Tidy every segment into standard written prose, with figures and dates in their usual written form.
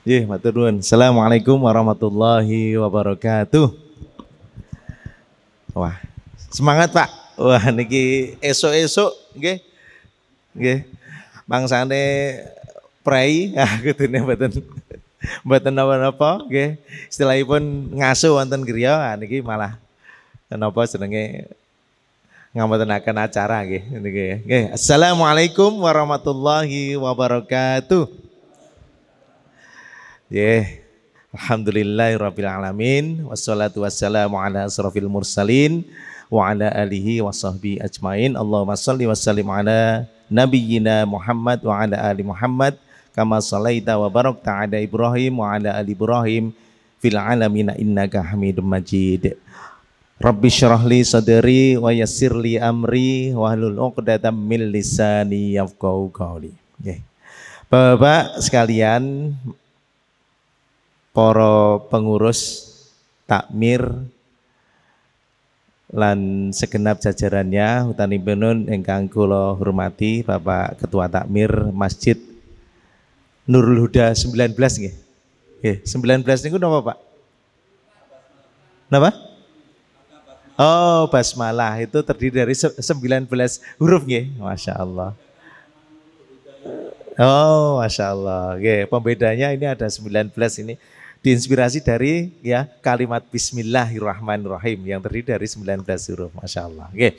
Matur nuwun. Assalamualaikum warahmatullahi wabarakatuh. Wah, semangat Pak. Wah niki esuk-esuk nggih. Nggih. Bangsane prei, kudune mboten napa-napa nggih. Istilahipun ngaso wonten griya, niki malah napa jenenge ngampetaken acara nggih niki. Nggih, assalamualaikum warahmatullahi wabarakatuh. Alhamdulillahirabbil alamin wassalatu wassalamu ala asrofil mursalin wa ala alihi washabbihi ajmain. Allahumma shalli wa sallim ala nabiyyina Muhammad wa ala ali Muhammad kama shallaita wa barakta ala Ibrahim wa ala ali Ibrahim fil alamin innaka Hamidum Majid. Rabbi syrah li sadri wa yassir li amri wa hlul 'uqdatam min lisani yafqahu qawli. Bapak sekalian, para pengurus takmir lan segenap jajarannya hutanipun ingkang kula hormati Bapak Ketua Takmir Masjid Nurul Huda 19 nggih. Nggih, 19 niku napa Pak? Napa? Oh, basmalah itu terdiri dari 19 huruf nggih. Masya Allah. Oh, Masya Allah. Oke, pembedanya ini ada 19 ini. Diinspirasi dari ya kalimat Bismillahirrahmanirrahim yang terdiri dari 19 huruf. Masya Allah. Oke.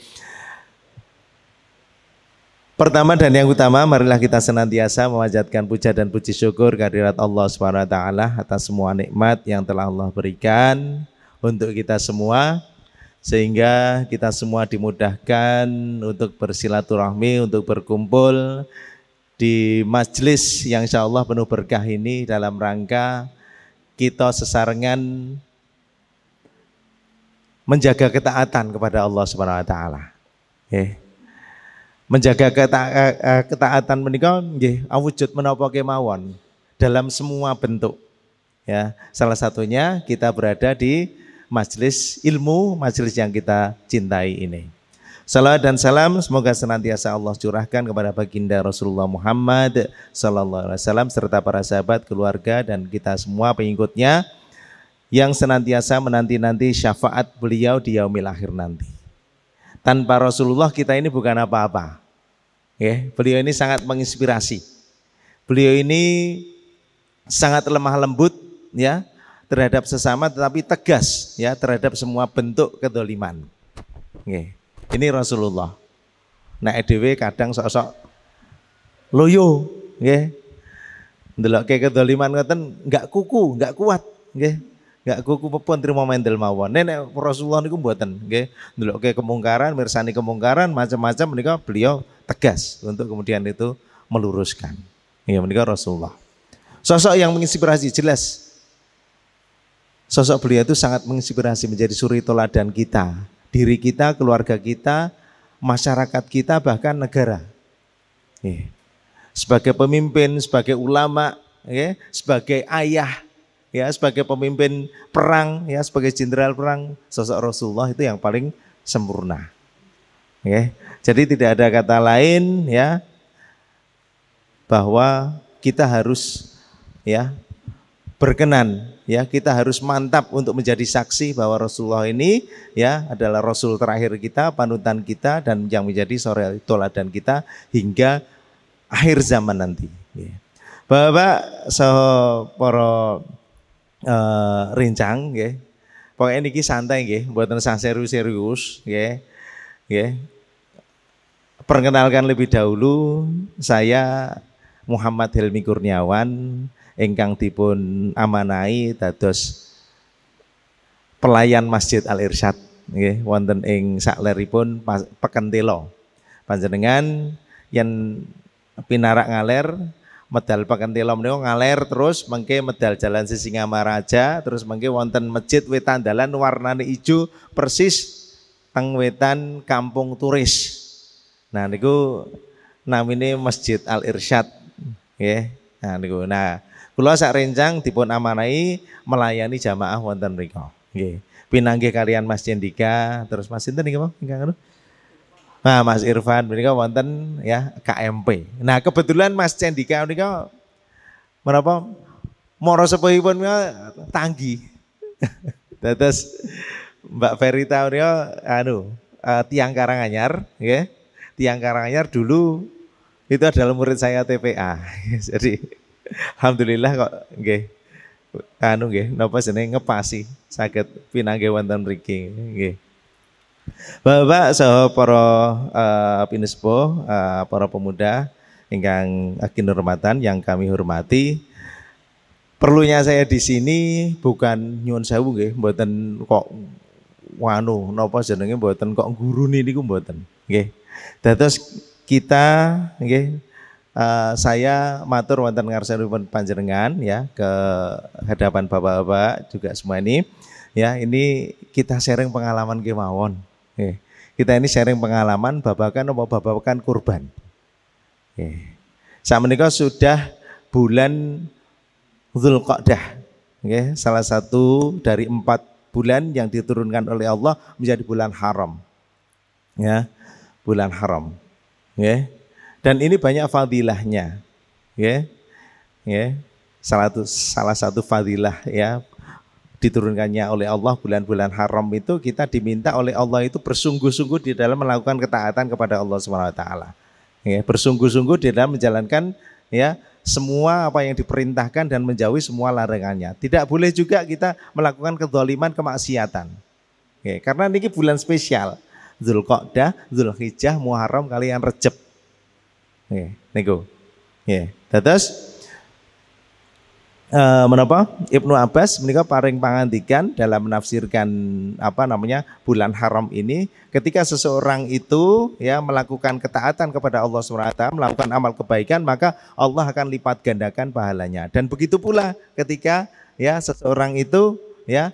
Pertama dan yang utama, marilah kita senantiasa memanjatkan puja dan puji syukur kehadirat Allah SWT atas semua nikmat yang telah Allah berikan untuk kita semua, sehingga kita semua dimudahkan untuk bersilaturahmi, untuk berkumpul di majelis yang insya Allah penuh berkah ini dalam rangka kita sesarengan menjaga ketaatan kepada Allah Subhanahu wa taala. Menjaga ketaatan menika nggih awujud menapa kemawon dalam semua bentuk. Ya, salah satunya kita berada di majelis ilmu, majelis yang kita cintai ini. Salawat dan salam semoga senantiasa Allah curahkan kepada baginda Rasulullah Muhammad sallallahu alaihi wasallam serta para sahabat, keluarga dan kita semua pengikutnya yang senantiasa menanti-nanti syafaat beliau di yaumil akhir nanti. Tanpa Rasulullah kita ini bukan apa-apa. Beliau ini sangat menginspirasi. Beliau ini sangat lemah lembut ya terhadap sesama, tetapi tegas ya terhadap semua bentuk kedoliman. Ini Rasulullah. Nah EDW kadang sok-sok loyo, ndelok ke kedoliman ngoten enggak kuku, enggak kuat, enggak kuku pun trimo mendel mawon. Nek Rasulullah niku mboten, ndelok ke kemungkaran, mirsani kemungkaran macam-macam menika beliau tegas untuk kemudian itu meluruskan. Menika Rasulullah. Sosok yang menginspirasi jelas. Sosok beliau itu sangat menginspirasi, menjadi suri teladan kita. Diri kita, keluarga kita, masyarakat kita, bahkan negara. Sebagai pemimpin, sebagai ulama, sebagai ayah, sebagai pemimpin perang, sebagai jenderal perang, sosok Rasulullah itu yang paling sempurna. Jadi tidak ada kata lain bahwa kita harus berkenan, kita harus mantap untuk menjadi saksi bahwa Rasulullah ini adalah Rasul terakhir kita, panutan kita, dan yang menjadi suri teladan kita hingga akhir zaman nanti. Bapak para rencang, pokoknya niki santai, buatan sang serius, Perkenalkan lebih dahulu, saya Muhammad Helmi Kurniawan ingkang dipun amanai dados pelayan Masjid Al Irsyad wonten ing sakleripun Pekentelo. Panjenengan yen pinarak ngaler medal Pekentelo menika ngaler terus mengke medal Jalan Sisingamaraja, terus mengke wonten masjid wetan dalan warnane ijo persis teng wetan Kampung Turis. Nah niku namine Masjid Al Irsyad. Nah niku. Nah, kula sak rencang dipun amanai melayani jamaah wonten mriku. Pinanggih kalian Mas Cendika, terus Mas sinten niki, Pak? Nah, Mas Irfan menika wonten KMP. Nah, kebetulan Mas Cendika menika menapa moro sepuhipun tanggi. Terus Mbak Verita tiang Karanganyar, ya. Tiang Karanganyar dulu itu adalah murid saya TPA. Jadi alhamdulillah kok nggih napa jenenge ngepasi saged pinanggih wonten mriki nggih. Bapak saha para pinespo, para pemuda ingkang kinurmatan yang kami hormati. Perlunya saya di sini bukan nyuwun sewu nggih, mboten kok napa jenenge mboten kok gurune niku mboten. Nggih. Dados kita nggih saya matur wonten ngarsanipun panjenengan ya ke hadapan Bapak-bapak juga semua ini ya, ini kita sharing pengalaman kemawon. Nggih. Kita ini sharing pengalaman babakan kurban. Nggih. Sakmenika sudah bulan Dzulqa'dah, okay, salah satu dari 4 bulan yang diturunkan oleh Allah menjadi bulan haram, ya, bulan haram, okay. Dan ini banyak fadilahnya, okay. Okay. Salah satu fadilah ya diturunkannya oleh Allah bulan-bulan haram itu kita diminta oleh Allah itu bersungguh-sungguh di dalam melakukan ketaatan kepada Allah Subhanahu Wa Taala, okay. Bersungguh-sungguh di dalam menjalankan ya semua apa yang diperintahkan dan menjauhi semua larangannya. Tidak boleh juga kita melakukan kezaliman, kemaksiatan. Oke, karena ini bulan spesial. Dzulqa'dah, Dzulhijjah, Muharram kalian Rejab. Oke, niku. Nggih. Terus menapa Ibnu Abbas menika paring pangandikan dalam menafsirkan bulan haram ini, ketika seseorang itu ya melakukan ketaatan kepada Allah SWT, melakukan amal kebaikan, maka Allah akan lipat gandakan pahalanya. Dan begitu pula ketika ya seseorang itu ya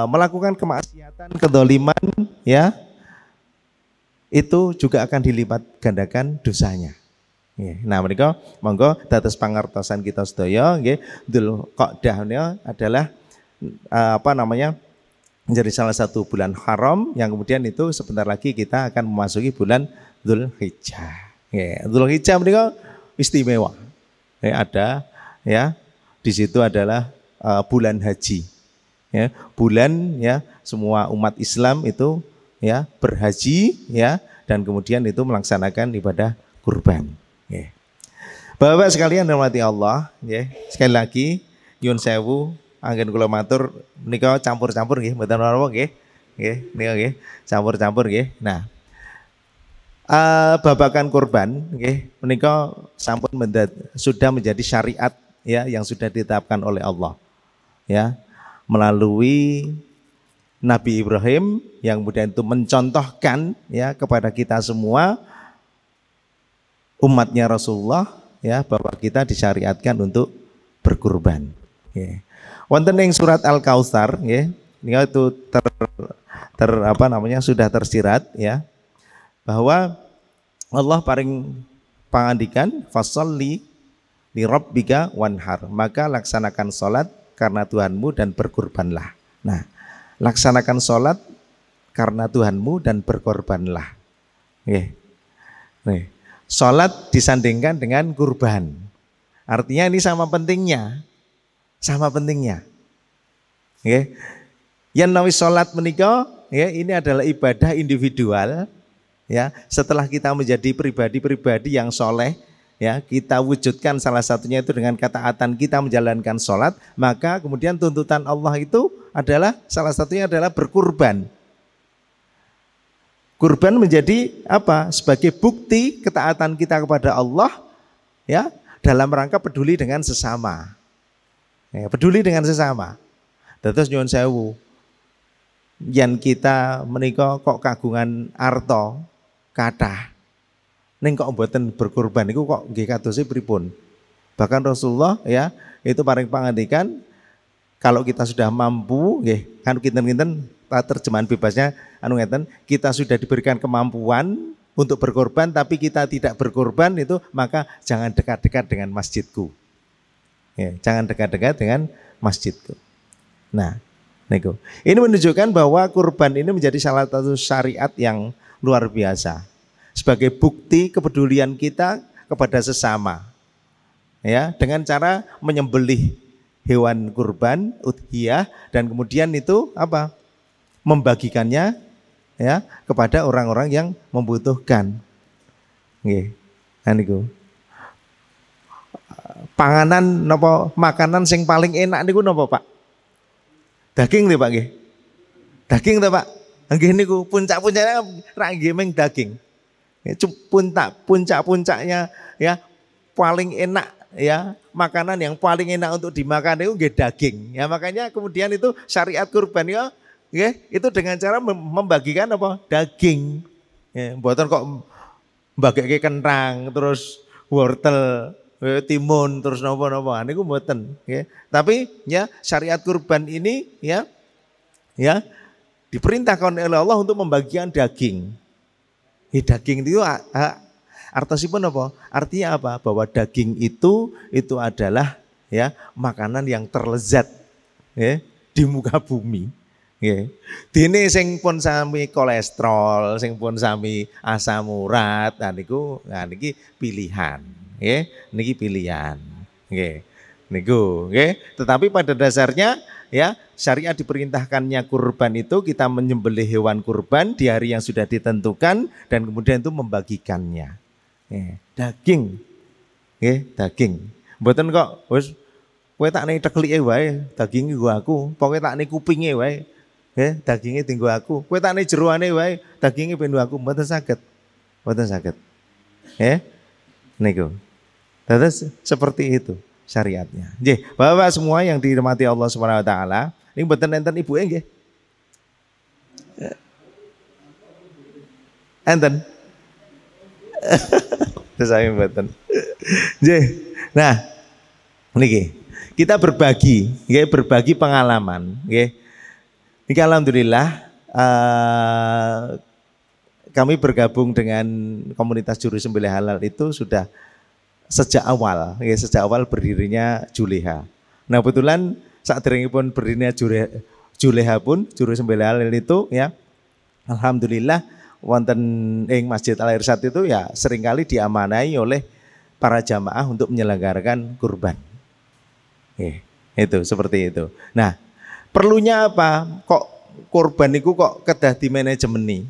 melakukan kemaksiatan, kedzaliman ya, itu juga akan dilipat gandakan dosanya. Nah mereka monggo dados pangertosan kita sedaya nggih, Dzulqa'dah adalah menjadi salah satu bulan haram yang kemudian itu sebentar lagi kita akan memasuki bulan Dzulhijjah. Dzulhijjah mereka istimewa. Ada ya di situ adalah bulan haji. Ya, bulan ya semua umat Islam itu ya berhaji ya, dan kemudian itu melaksanakan ibadah kurban. Yeah. Bapak sekalian hormati Allah, yeah. Sekali lagi nyuwun sewu anggen kula matur menika campur-campur nggih, mboten napa nggih. Nggih, nika nggih, campur-campur nggih. Nah, babakan kurban nggih menika sampun sudah menjadi syariat ya yang sudah ditetapkan oleh Allah. Ya, melalui Nabi Ibrahim yang kemudian itu mencontohkan ya kepada kita semua umatnya Rasulullah ya bahwa kita disyariatkan untuk berkurban. Ya. Wonten ing surat Al-Kautsar ya, ini itu sudah tersirat ya bahwa Allah paring pangandikan fasholli li rabbika wanhar, maka laksanakan salat karena Tuhanmu dan berkurbanlah. Nah, laksanakan salat karena Tuhanmu dan berkorbanlah. Nggih. Nih. Salat disandingkan dengan kurban. Artinya ini sama pentingnya. Sama pentingnya. Nggih. Yen nawi salat menika ya ini adalah ibadah individual ya. Setelah kita menjadi pribadi-pribadi yang soleh ya, kita wujudkan salah satunya itu dengan ketaatan kita menjalankan salat, maka kemudian tuntutan Allah itu adalah salah satunya adalah berkurban. Kurban menjadi apa? Sebagai bukti ketaatan kita kepada Allah ya, dalam rangka peduli dengan sesama. Ya, peduli dengan sesama. Terus nyuwun sewu. Yen kita menika kok kagungan arta kathah. Ning kok mboten berkurban niku kok nggih kadose pripun? Bahkan Rasulullah ya itu paring pangandikan kalau kita sudah mampu nggih kan kinten-kinten terjemahan bebasnya ngeten, kita sudah diberikan kemampuan untuk berkorban tapi kita tidak berkorban itu, maka jangan dekat-dekat dengan masjidku. Ya, jangan dekat-dekat dengan masjidku. Nah, niku. Ini menunjukkan bahwa kurban ini menjadi salah satu syariat yang luar biasa sebagai bukti kepedulian kita kepada sesama. Ya, dengan cara menyembelih hewan kurban udhiyah dan kemudian itu apa? Membagikannya ya kepada orang-orang yang membutuhkan. Nggih. Kan niku. Panganan napa makanan sing paling enak niku napa, Pak? Daging lho, Pak nggih. Daging to, Pak? Nggih niku puncak-puncaknya ra nggih meng daging. Puncak-puncaknya ya paling enak ya, makanan yang paling enak untuk dimakan itu nggih daging. Ya makanya kemudian itu syariat kurban ya nggih itu dengan cara membagikan apa? Daging. Ya, mboten kok mbageke kentang terus wortel timun terus napa-napa niku mboten nggih. Tapi ya syariat kurban ini ya diperintahkan oleh Allah untuk membagikan daging. Daging itu artosipun apa? Artinya apa? Bahwa daging itu adalah ya makanan yang terlezat ya di muka bumi. Ya. Dene sing pun sami kolesterol, sing pun sami asam urat, niki pilihan. Nggih, niki pilihan. Nggih. Niku, nggih. Tetapi pada dasarnya ya syariat diperintahkannya kurban itu kita menyembelih hewan kurban di hari yang sudah ditentukan dan kemudian itu membagikannya. Daging. Nggih, daging. Mboten kok wis kowe tak ning teklike wae, daging nggo aku, pokoke tak ning kupinge wae. Nggih, daginge dienggo aku. Kowe tak ning jeroane wae, daginge ben aku, mboten saged. Mboten saged. Niku. Terus seperti itu syariatnya. Nggih, Bapak semua yang dirahmati Allah Subhanahu wa taala, ini mboten enten ibuke nggih. Enten. Saya mboten. Nggih. Nah, niki kita berbagi, nggih, berbagi pengalaman, nggih. Niki alhamdulillah kami bergabung dengan komunitas juru sembelih halal itu sudah sejak awal berdirinya Juleha. Nah kebetulan saat pun berdirinya Juleha pun juru sembelih halal itu ya alhamdulillah wonten ing Masjid Al Irsyad itu ya seringkali diamanai oleh para jamaah untuk menyelenggarakan kurban. Itu seperti itu. Nah perlunya apa? Kok kurban itu kok kedah di manajemen nih?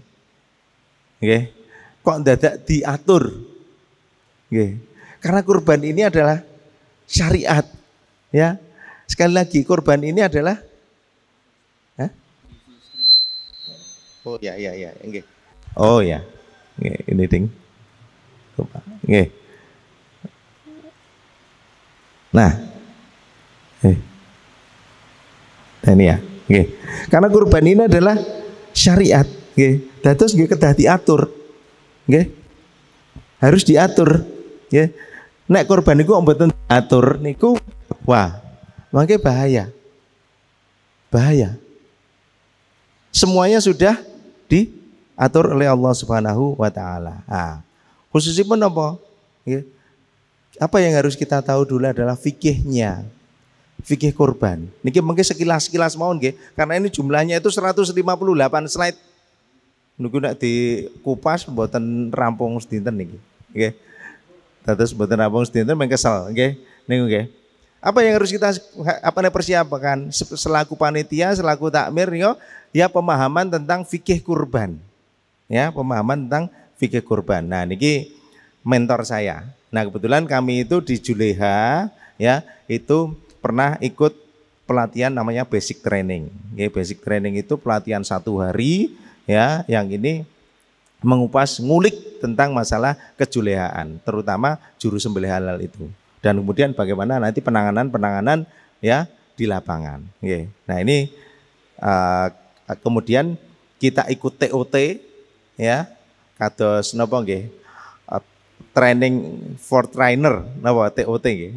Kok dadak diatur? Karena kurban ini adalah syariat, ya. Sekali lagi kurban ini adalah, oh ya, enggak. Oh ya, ini ding. Nggih. Nah, ini ya, nggih. Karena kurban ini adalah syariat, nggih. Dados nggih kedah diatur, nggih. Harus diatur, nggih. Nek kurban niku mboten diatur niku, wah, mangke bahaya. Bahaya. Semuanya sudah diatur oleh Allah Subhanahu wa taala. Nah, khususipun apa? Nggih. Apa yang harus kita tahu dulu adalah fikihnya. Fikih kurban. Niki mungkin sekilas mawon nggih, karena ini jumlahnya itu 158 slide. Niku nek dikupas mboten rampung sedinten niki. Nggih. Dados mboten rampung sedinten mengkesel nggih. Niku nggih. Apa yang harus kita persiapkan selaku panitia, selaku takmir niku ya pemahaman tentang fikih kurban. Ya, pemahaman tentang fikih kurban. Nah, niki mentor saya. Nah, kebetulan kami itu di Juleha ya, itu pernah ikut pelatihan namanya basic training. Ya, basic training itu pelatihan 1 hari ya, yang ini mengupas ngulik tentang masalah kejulehaan, terutama juru sembelih halal itu. Dan kemudian bagaimana nanti penanganan ya di lapangan. Ya. Nah ini kemudian kita ikut TOT ya, kados napa nggih? Training for trainer napa TOT nggih.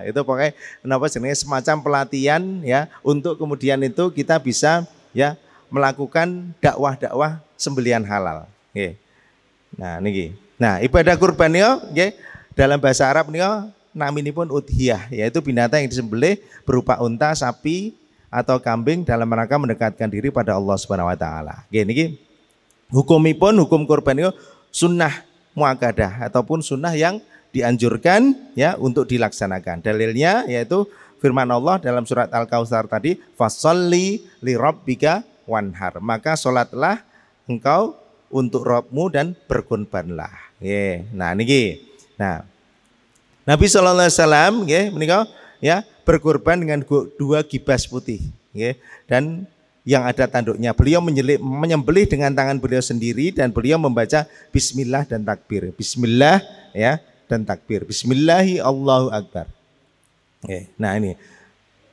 Itu pokoknya napa jenenge semacam pelatihan ya untuk kemudian itu kita bisa ya melakukan dakwah sembelihan halal. Nggih. Nah niki. Nah, ibadah kurban niku nggih dalam bahasa Arab niku naminipun udhiyah, yaitu binatang yang disembelih berupa unta, sapi atau kambing dalam rangka mendekatkan diri pada Allah Subhanahu wa taala. Nggih niki hukumipun hukum kurban niku sunnah muakkadah ataupun sunnah yang dianjurkan ya untuk dilaksanakan. Dalilnya yaitu firman Allah dalam surat Al-Kautsar tadi, fasholli li rabbika wanhar. Maka sholatlah engkau untuk Rabbmu dan berkurbanlah. Nah niki. Nah, Nabi sallallahu alaihi wasallam nggih menika ya berkurban dengan 2 gibas putih nggih, dan yang ada tanduknya. Beliau menyembelih dengan tangan beliau sendiri dan beliau membaca bismillah dan takbir. Bismillah ya dan takbir. Bismillahi Allahu akbar. Nah ini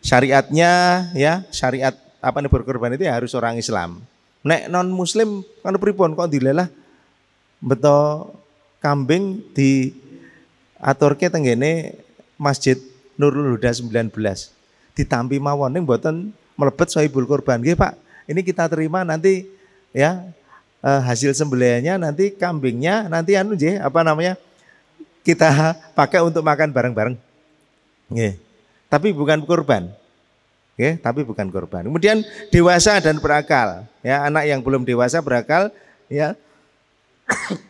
syariatnya ya, syariat apa nih berkorban itu ya harus orang Islam. Nek non muslim kan pripun kok dilelah beto kambing di aturke tenggene Masjid Nurul Huda 19. Ditampi mawon ning mboten melebet sohibul korban. Nggih Pak, ini kita terima nanti ya hasil sembelihannya nanti kambingnya nanti kita pakai untuk makan bareng-bareng. Nggih. Tapi bukan kurban. Nggih, tapi bukan kurban. Kemudian dewasa dan berakal. Ya, anak yang belum dewasa berakal ya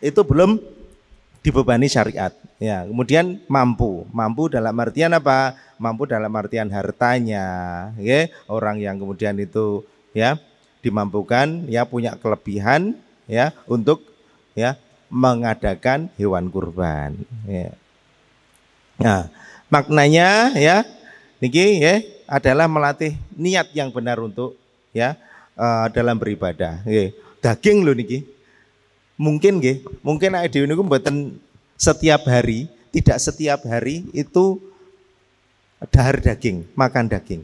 itu belum dibebani syariat. Ya, kemudian mampu dalam artian apa? Mampu dalam artian hartanya, ya. Orang yang kemudian itu ya dimampukan, ya punya kelebihan, ya untuk ya mengadakan hewan kurban. Ya. Nah, maknanya ya niki ya adalah melatih niat yang benar untuk ya dalam beribadah. Ya. Daging loh niki. Mungkin ada dhewe niku mboten setiap hari, tidak setiap hari itu dahar daging, makan daging.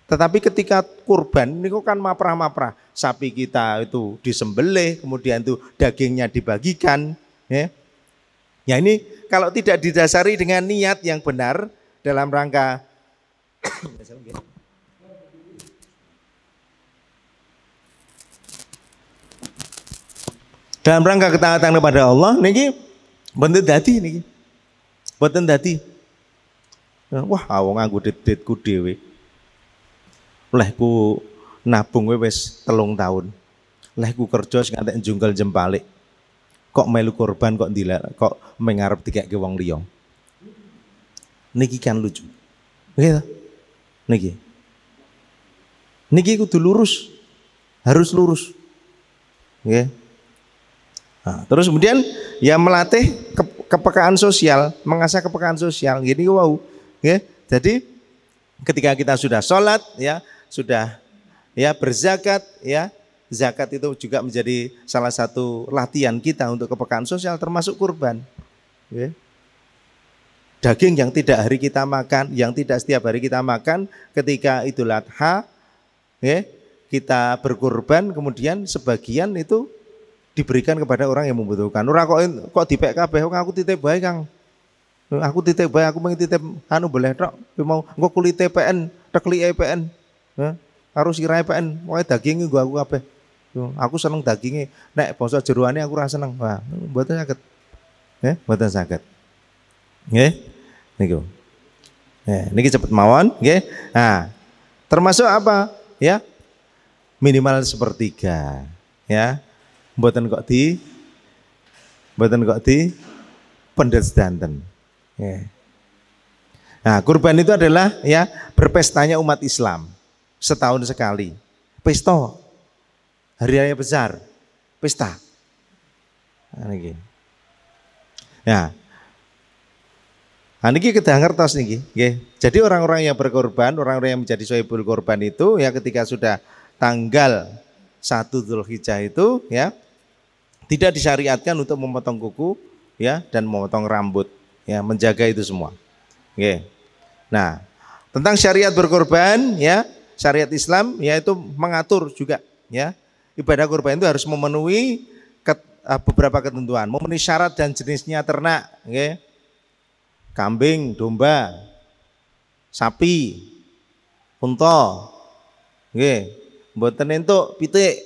Tetapi ketika kurban ini kan maprah-maprah, sapi kita itu disembelih, kemudian itu dagingnya dibagikan. Ya ini kalau tidak didasari dengan niat yang benar dalam rangka ketaatan kepada Allah, niki mboten dadi niki. Mboten dadi. Wah, awong nganggo dit-ditku dhewe. Lehku nabung wis 3 tahun. Lehku kerja sing ngantek njungkel jempalik. Kok melu korban kok ndilak, kok mengarep dikeke wong liya. Niki kan lucu. Nggih ta? Niki. Niki kudu lurus. Harus lurus. Nggih. Nah, terus kemudian ya melatih kepekaan sosial, mengasah kepekaan sosial. Gini wow. Ya, jadi ketika kita sudah sholat, ya sudah ya berzakat, ya zakat itu juga menjadi salah satu latihan kita untuk kepekaan sosial, termasuk kurban. Ya. Daging yang tidak hari kita makan, yang tidak setiap hari kita makan, ketika Idul Adha, ya kita berkurban, kemudian sebagian itu diberikan kepada orang yang membutuhkan. Ora kok dipek kabeh, aku titip bae Kang. Aku titip bae, aku pengen titip boleh tok. Mau engko kulit PN, tekli PN. Harus kira PN, pokoke daging nggo aku kabeh. Aku seneng dagingnya. Nek basa jeroane aku ora seneng. Wah, mboten saged. Mboten saged. Nggih. Niku. Niki cepet mawon, nggih. Nah, termasuk apa? Ya. Minimal 1/3, ya. Mboten kok di pendet sedanten. Nah, kurban itu adalah ya berpestanya umat Islam setahun sekali. Pesta, hari raya besar, pesta. Nah, niki. Ya. Nah, niki kedah ngertos niki, nggih. Jadi orang-orang yang berkorban, orang-orang yang menjadi sohibul korban itu ya ketika sudah tanggal 1 Dzulhijjah itu ya tidak disyariatkan untuk memotong kuku ya dan memotong rambut. Ya, menjaga itu semua. Oke. Nah, tentang syariat berkorban, ya, syariat Islam yaitu mengatur juga, ya. Ibadah kurban itu harus memenuhi beberapa ketentuan, memenuhi syarat dan jenisnya ternak, okay. Kambing, domba, sapi, unta, okay. Mboten entuk pitik,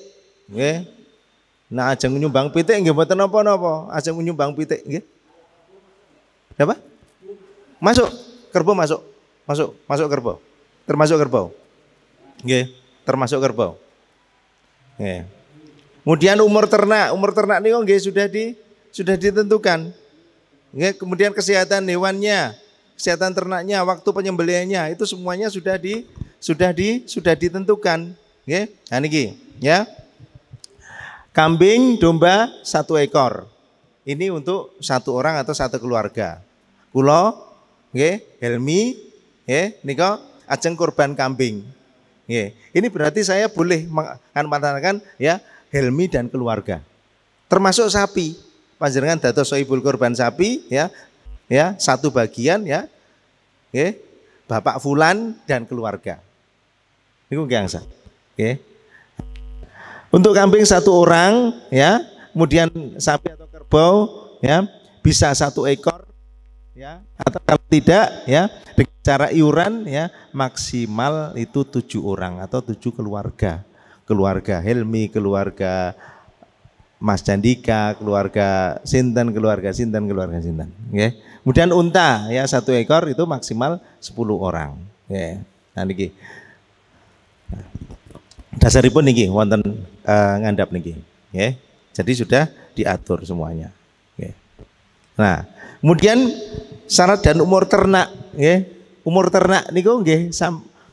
okay. Nah, ajeng nyumbang pitik nggih mboten napa-napa, ajeng nyumbang pitik nggih. Apa? Masuk kerbau, masuk kerbau. Termasuk kerbau. Nggih, termasuk kerbau. Nggih. Kemudian umur ternak niku nggih sudah ditentukan. Nggih, kemudian kesehatan hewannya kesehatan ternaknya, waktu penyembelihannya itu semuanya sudah ditentukan. Nggih. Nah niki ya. Kambing domba 1 ekor. Ini untuk 1 orang atau 1 keluarga. Kula nggih, Helmi nggih nika ajeng kurban kambing. Nggih. Ini berarti saya boleh mengatakan ya Helmi dan keluarga. Termasuk sapi. Panjenengan dados sohibul kurban sapi ya. Ya, 1 bagian ya. Nggih. Bapak Fulan dan keluarga. Niku nggih angsa. Nggih. Untuk kambing 1 orang ya, kemudian sapi atau kerbau ya bisa 1 ekor ya, atau kalau tidak ya dengan cara iuran ya maksimal itu 7 orang atau 7 keluarga. Keluarga Helmi, keluarga Mas Candika, keluarga Sinten, keluarga Sinten. Okay. Kemudian unta ya 1 ekor itu maksimal 10 orang. Okay. Nah niki. Dasaripun niki wonten ngandhap niki. Okay. Jadi sudah diatur semuanya. Okay. Nah, kemudian syarat dan umur ternak. Okay. Umur ternak niku nggih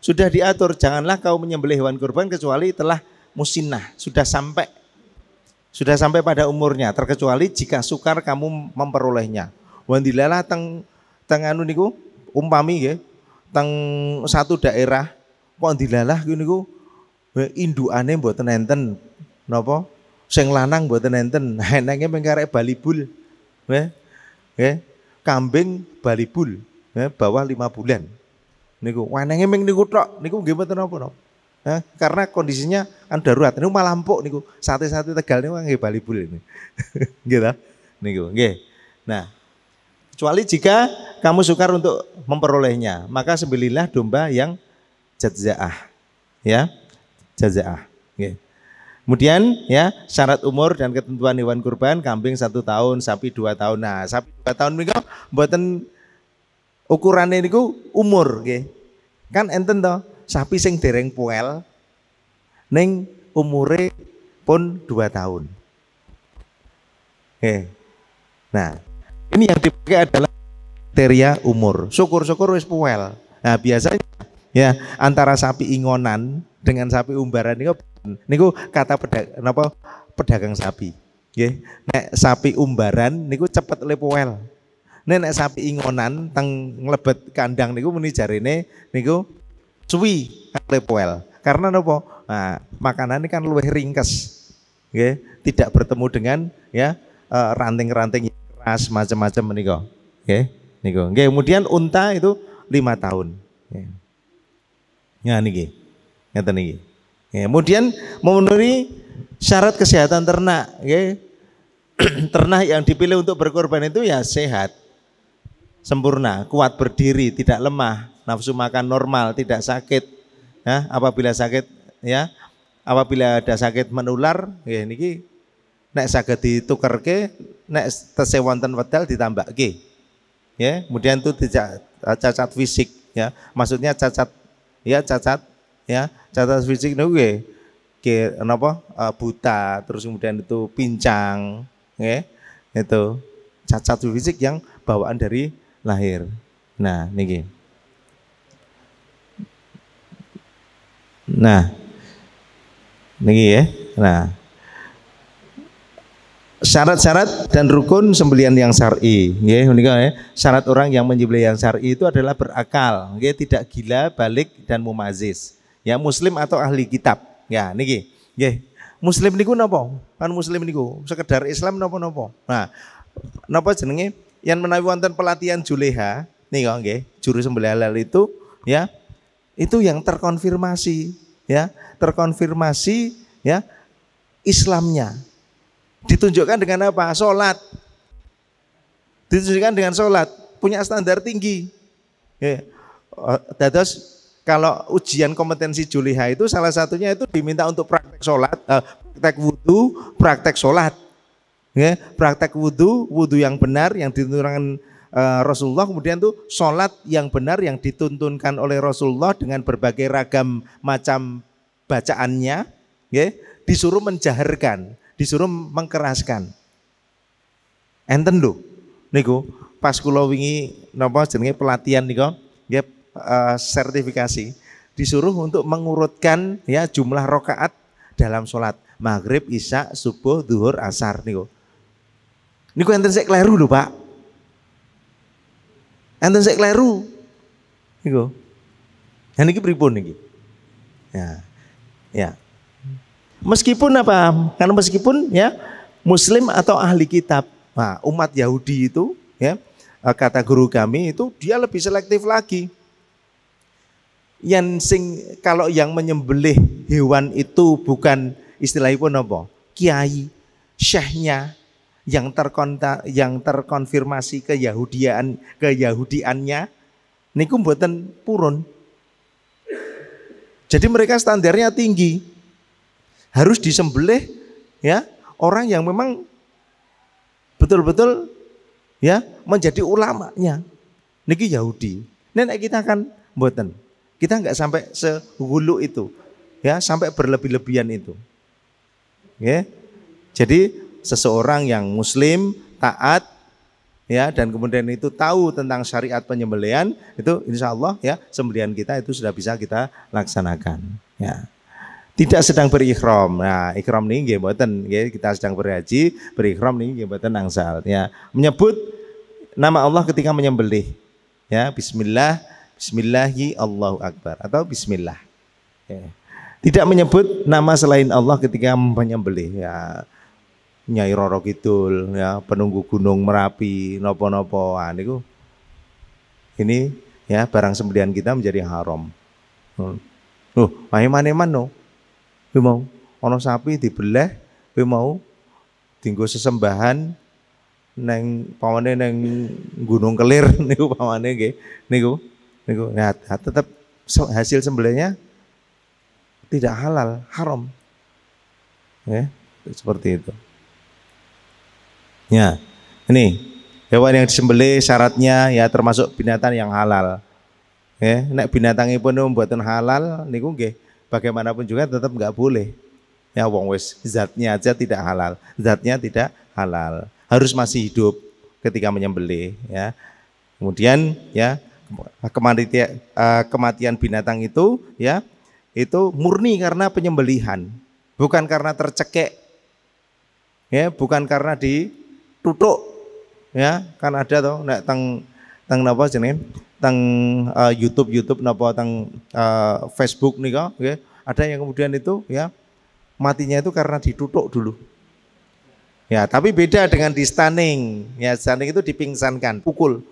sudah diatur. Janganlah kau menyembelih hewan kurban kecuali telah musinnah, sudah sampai pada umurnya, terkecuali jika sukar kamu memperolehnya. Wandilalah teng anu niku umpami nggih teng 1 daerah kok dilalah niku indukane mboten enten napa sing lanang mboten enten. Enenge mung karek balibul. Nggih. Kambing balibul bawah 5 bulan. Niku wenenge mung niku tok niku nggih mboten napa-napa. Karena kondisinya kan darurat. Niku malah empuk niku. Sate-sate Tegal niku nggih balibul ini. Nggih ta? Niku nggih. Nah, kecuali jika kamu sukar untuk memperolehnya, maka sembelihlah domba yang jaza'ah. Ya. Jaza'ah. Nggih. Kemudian ya, syarat umur dan ketentuan hewan kurban, kambing 1 tahun, sapi 2 tahun. Nah, sapi 2 tahun niku mboten ukurannya niku umur nggih. Kan enten to. Sapi sing dereng puel ning umure pun 2 tahun. Nah, ini yang dipakai adalah kriteria umur. Syukur-syukur wis puel. Nah, biasanya ya antara sapi ingonan dengan sapi umbaran niku kata pedagang sapi. Nggih. Nek sapi umbaran niku cepet le puel. Nek sapi ingonan teng nglebet kandang niku muni jarene niku suwi lepoel. Karena napa? Nah, makanan ini kan luwih ringkes. Nggih, tidak bertemu dengan ya ranting-ranting yang keras macam-macam menika. Nggih, niku. Nggih, kemudian unta itu 5 tahun. Nggih. Ya niki. Ngeten niki. Kemudian memenuhi syarat kesehatan ternak, nggih. Ternak yang dipilih untuk berkorban itu ya sehat, sempurna, kuat berdiri, tidak lemah, nafsu makan normal, tidak sakit. Ya, apabila sakit ya, apabila ada sakit menular, ya niki nek saged ditukerke, nek tesih wonten wedal ditambahke. Ya, kemudian itu tidak cacat fisik ya. Maksudnya cacat fisik niku nggih napa buta, terus kemudian itu pincang, ya. Itu cacat fisik yang bawaan dari lahir. Nah, niki. Nah, niki ya. Nah, syarat-syarat dan rukun sembelihan yang syar'i, nggih menika ya. Syarat orang yang menyembelih yang syar'i itu adalah berakal, nggih, tidak gila, balik dan mumazis. Ya, muslim atau ahli kitab. Ya, niki. Nggih. Muslim niku napa? Kan muslim niku sekedar Islam napa-napa. Nah, napa jenenge? Yang menawi wonten pelatihan juleha nika nggih, juru sembelih halal itu ya. Itu yang terkonfirmasi ya, terkonfirmasi ya Islamnya. Ditunjukkan dengan apa? Sholat. Ditunjukkan dengan sholat, punya standar tinggi. Ya. Dados kalau ujian kompetensi juleha itu salah satunya itu diminta untuk praktek sholat, praktek wudhu, praktek sholat. Ya, praktek wudhu yang benar yang dituntunkan Rasulullah, kemudian tuh sholat yang benar yang dituntunkan oleh Rasulullah dengan berbagai ragam macam bacaannya, ya, disuruh menjaharkan, disuruh mengkeraskan. Enten lho, niku pas kula wingi napa jenenge pelatihan nika nggih sertifikasi disuruh untuk mengurutkan ya jumlah rakaat dalam sholat maghrib, isya, subuh, zuhur, asar niku. Niku enten sik kleru lho, Pak. Enten sik kleru. Niku. Nah niki pripun niki? Ya. Ya. Meskipun apa? Karena meskipun ya muslim atau ahli kitab. Nah, umat Yahudi itu ya kata guru kami itu dia lebih selektif lagi. Kalau yang menyembelih hewan itu bukan istilahnya apa? Kiai, syekhnya yang terkonfirmasi keyahudiannya niku mboten purun. Jadi mereka standarnya tinggi. Harus disembelih ya orang yang memang betul-betul ya menjadi ulamanya. Niki Yahudi. Nek kita kan mboten. Kita enggak sampai sehulu itu. Ya, sampai berlebih-lebihan itu. Ya. Jadi seseorang yang muslim, taat ya dan kemudian itu tahu tentang syariat penyembelihan itu insya Allah ya sembelihan kita itu sudah bisa kita laksanakan. Ya. Tidak sedang berikhram. Nah, ikhram ini nggih mboten nggih kita sedang berhaji, berikhram ini nggih mboten angsal ya. Menyebut nama Allah ketika menyembelih. Ya, bismillah, bismillahi Allahu akbar atau bismillah. Ya. Tidak menyebut nama selain Allah ketika menyembelih ya. Nyai Roro Kidul ya, penunggu gunung Merapi, nopo-nopo niku. Ini ya barang sembelihan kita menjadi haram. Maneman no. Kowe mau ana sapi dibeleh, kowe mau dienggo sesembahan neng pawane neng Gunung Kelir niku pawane nggih. Niku. Nah, tetap hasil sembelihnya tidak halal, haram. Ya, seperti itu. Ya, ini hewan yang disembelih syaratnya ya termasuk binatang yang halal. Ya, nek binatangipun mboten halal niku nggih bagaimanapun juga tetap nggak boleh. Ya wong wis zatnya aja tidak halal, zatnya tidak halal. Harus masih hidup ketika menyembelih ya. Kemudian ya kematian binatang itu ya itu murni karena penyembelihan, bukan karena tercekek. Ya, bukan karena ditutuk. Ya, kan ada toh nek teng napa jenenge? Teng YouTube napa teng Facebook nika nggih, ada yang kemudian itu ya matinya itu karena ditutuk dulu. Ya, tapi beda dengan di stunning. Ya, stunning itu dipingsankan, pukul,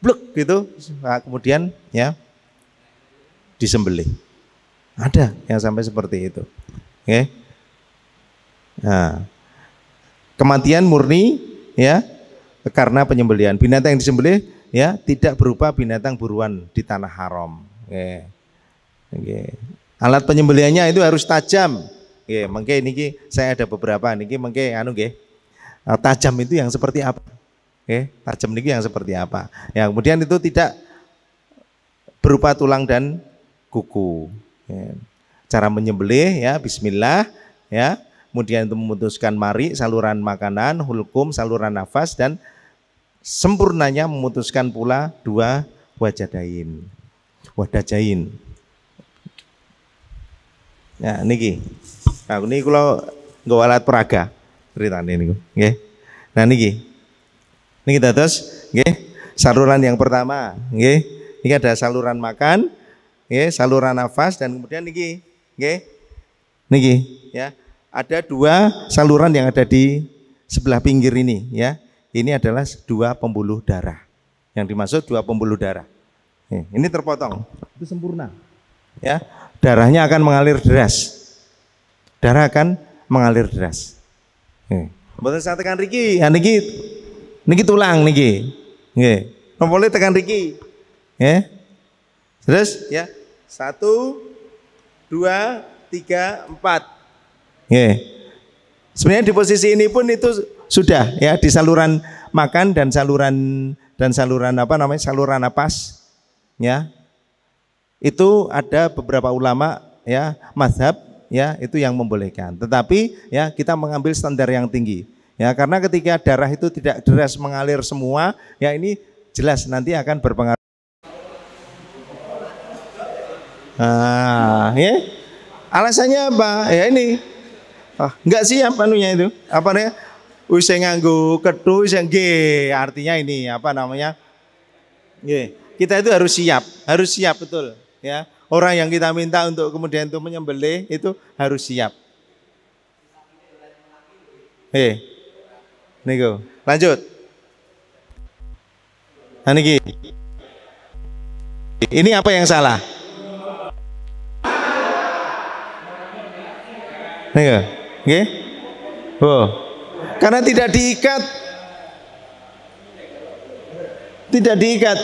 blek gitu. Nah, kemudian ya disembelih. Ada yang sampai seperti itu. Oke. Nah, kematian murni ya karena penyembelihan. Binatang yang disembelih ya tidak berupa binatang buruan di tanah haram. Oke. Oke. Alat penyembelihannya itu harus tajam. Oke, mengke niki saya ada beberapa niki mengke nggih. Tajam itu yang seperti apa? Oke, tajam niki yang seperti apa? Ya, kemudian itu tidak berupa tulang dan kuku. Ya. Cara menyembelih ya bismillah ya. Kemudian itu memutuskan mari saluran makanan, hulkum saluran nafas dan sempurnanya memutuskan pula dua wajadain. Wadajain. Ya niki. Nah ini kalau nggo alat peraga ceritane niku, nggih. Nah niki. Niki dados nggih, saluran yang pertama, nggih. Ini ada saluran makan, nggih, saluran nafas dan kemudian niki, nggih. Niki, ya. Ada dua saluran yang ada di sebelah pinggir ini, ya. Ini adalah dua pembuluh darah. Yang dimaksud dua pembuluh darah. Ini terpotong, itu sempurna. Ya, darahnya akan mengalir deras. Darah akan mengalir deras. Mboten saya tekan riki, ha niki tulang niki. Nggih. Nompole tekan riki. Nggih. Terus ya. 1 2 3 4. Nggih. Sebenarnya di posisi ini pun itu sudah ya di saluran makan dan saluran apa namanya? Saluran napas. Ya. Itu ada beberapa ulama ya, mazhab ya itu yang membolehkan. Tetapi ya kita mengambil standar yang tinggi. Ya, karena ketika darah itu tidak deras mengalir semua, ya ini jelas nanti akan berpengaruh. Nah, ya. Alasannya apa? Ya ini. Enggak siap anunya itu. Apa namanya? Wis nganggo ketu sing G, artinya ini apa namanya? Kita itu harus siap betul, ya. Orang yang kita minta untuk kemudian itu menyembelih itu harus siap. Niku, lanjut. Nah, niki. Ini apa yang salah? Niku, nggih? Karena tidak diikat. Tidak diikat.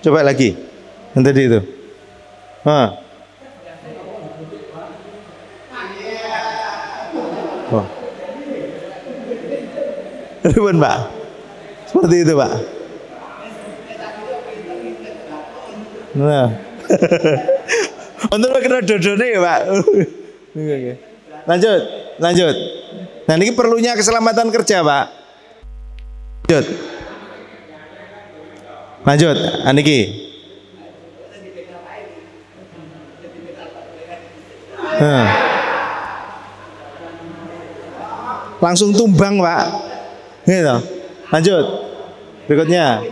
Coba lagi. Yang tadi itu. Ribet, Pak. Seperti itu, Pak. Nah. Untuk kena dodone ya, Pak. Lanjut. Nah, ini perlunya keselamatan kerja, Pak. Lanjut, aniki. Langsung tumbang, Pak. Gitu. Lanjut. Berikutnya.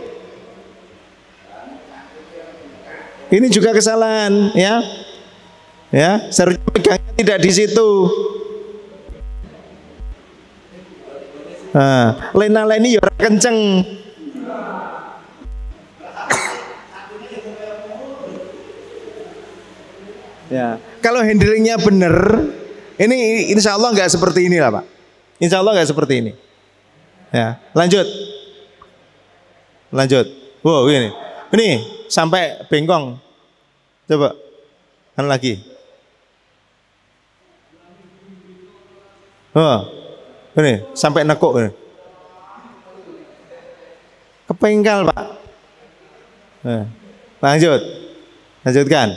Ini juga kesalahan, ya. Ya, seharusnya pegangnya tidak di situ. Lena-leni ya kenceng. Ya, kalau handlingnya benar, ini insya Allah nggak seperti ini lah, Pak. Insya Allah nggak seperti ini. Ya, lanjut. Wow, ini sampai bengkong. Coba, lagi. Ini sampai nekuk ini. Kepenggal, Pak. Lanjutkan.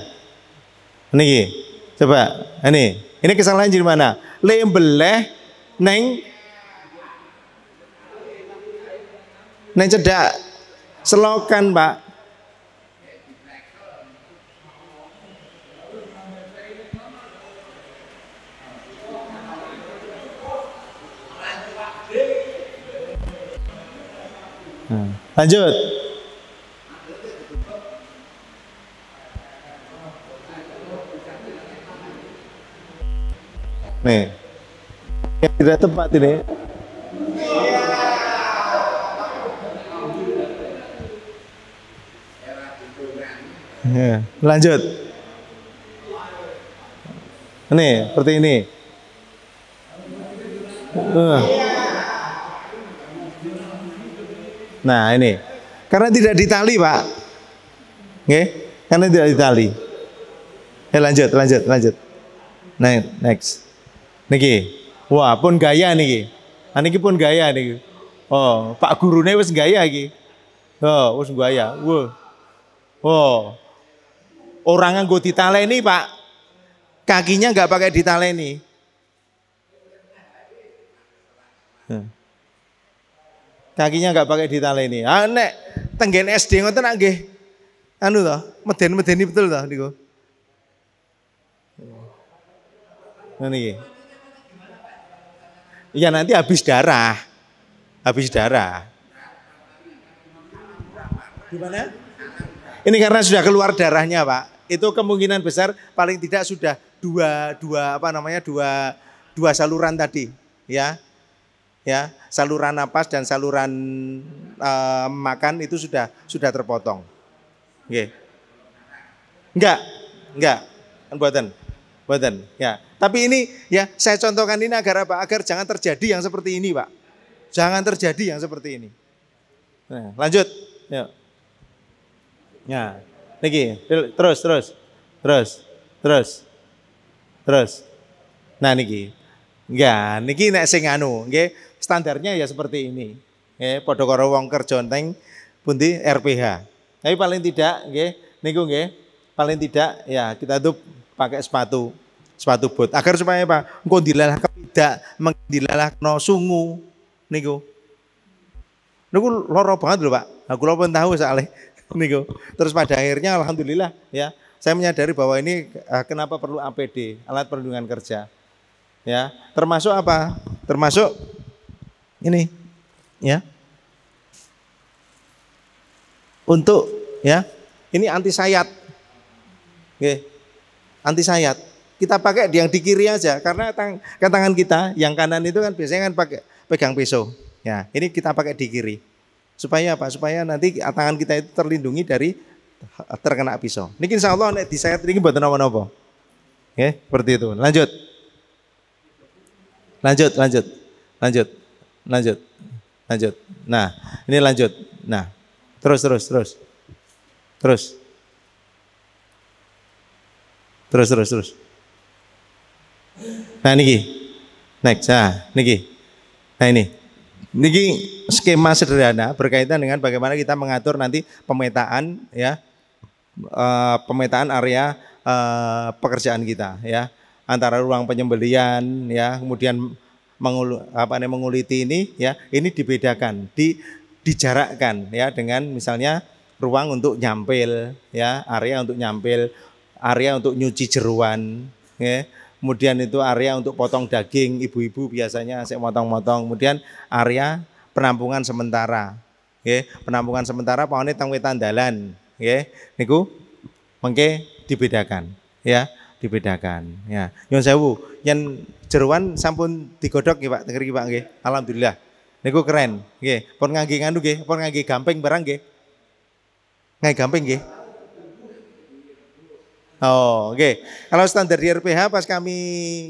Ini, coba. Ini kesalahan di mana? Lembeleh neng cedak selokan, Pak. Lanjut. Nih, yang tidak tepat ini. Ya, lanjut. Ini seperti ini. Nah, ini karena tidak ditali, Pak. Oke, karena tidak ditali. Lanjut. Nah, next. Niki. Wah, pun gaya niki. Niki pun gaya niki. Pak gurune wis gaya iki. Wis gaya. Orang nganggo ditaleni, Pak. Kakinya nggak pakai ditaleni. Kakinya nggak pakai ditaleni. Nek tenggen SD ngoten nggih. Anu toh, meden-medeni betul toh niku. Nah niki. Iya, nanti habis darah. Gimana? Ini karena sudah keluar darahnya, Pak. Itu kemungkinan besar paling tidak sudah dua saluran tadi, ya. Ya, saluran napas dan saluran makan itu sudah terpotong. Oke. Enggak. Buatan. Ya. Tapi ini ya saya contohkan ini agar apa? Agar jangan terjadi yang seperti ini, Pak. Jangan terjadi yang seperti ini. Nah, lanjut. Ya. Ya. Niki, terus. Nah, niki. Enggak, niki nek sing anu, nggih, standarnya ya seperti ini. Nggih, padha karo wong kerja ning pundi RPH. Tapi paling tidak nggih, niku nggih, paling tidak ya kita tuh pakai sepatu bot agar supaya apa? Engko dilalah kepidak, dilalah kena sungu niku. Niku loro banget lho Pak. Nah, kula pun tahu soalnya niku. Terus pada akhirnya alhamdulillah ya, saya menyadari bahwa ini kenapa perlu APD, alat perlindungan kerja. Ya, termasuk apa? Termasuk ini ya. Untuk ya, ini anti sayat. Oke. Anti sayat. Kita pakai yang di kiri aja karena tangan kita yang kanan itu kan biasanya kan pakai pegang pisau. Ya, ini kita pakai di kiri. Supaya apa? Supaya nanti tangan kita itu terlindungi dari terkena pisau. Niki insyaallah nek disayat niki mboten napa-napa. Oke, seperti itu. Lanjut. Lanjut. Nah, ini lanjut. Nah, terus. Nah, niki. Next. Nah, niki. Nah, ini. Niki skema sederhana berkaitan dengan bagaimana kita mengatur nanti pemetaan ya. Pemetaan area pekerjaan kita ya. Antara ruang penyembelian ya, kemudian menguliti ini ya, ini dibedakan, dijarakkan ya dengan misalnya ruang untuk nyampil ya, area untuk nyampil, area untuk nyuci jeruan ya. Kemudian itu area untuk potong daging, ibu-ibu biasanya saya motong-motong. Kemudian area penampungan sementara. Nggih, penampungan sementara pawone teng wetan dalan, nggih. Niku mengke dibedakan ya, dibedakan ya. Nyuwun sewu, yen jeruan sampun digodhog nggih Pak, teng mriki Pak nggih. Alhamdulillah. Niku keren, nggih. Pun ngangge nganu nggih, pun ngangge gamping barang nggih. Ngangge gamping nggih. Oh, oke. Okay. Kalau standar di RPH pas kami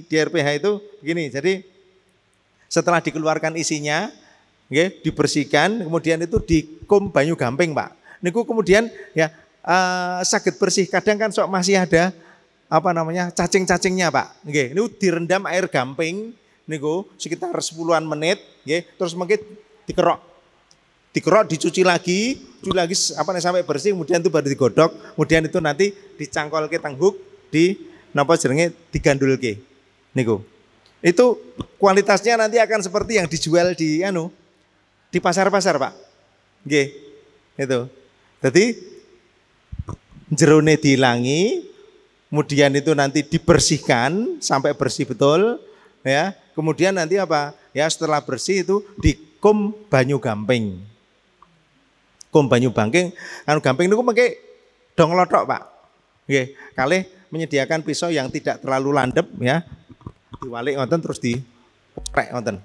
di RPH itu begini. Jadi setelah dikeluarkan isinya, okay, dibersihkan, kemudian itu dikum banyu gamping, Pak. Niku kemudian ya saged bersih. Kadang kan sok masih ada apa namanya cacing-cacingnya, Pak. Okay. Niku direndam air gamping, niku sekitar 10-an menit, okay. Terus mungkin dikerok, dicuci lagi apa nih sampai bersih, kemudian itu baru digodok, kemudian itu nanti dicangkol ke tanghuk, di napa jenenge digandulke. Niku. Itu kualitasnya nanti akan seperti yang dijual di di pasar-pasar, Pak. Nggih. Itu. Jadi jerone diilangi, kemudian itu nanti dibersihkan sampai bersih betul, ya. Kemudian nanti apa? Ya setelah bersih itu dikum banyu gamping. Kum banyu gamping niku mengke dong lotok, Pak. Nggih, kalih menyediakan pisau yang tidak terlalu landep ya. Diwalik ngoten terus diprek ngoten.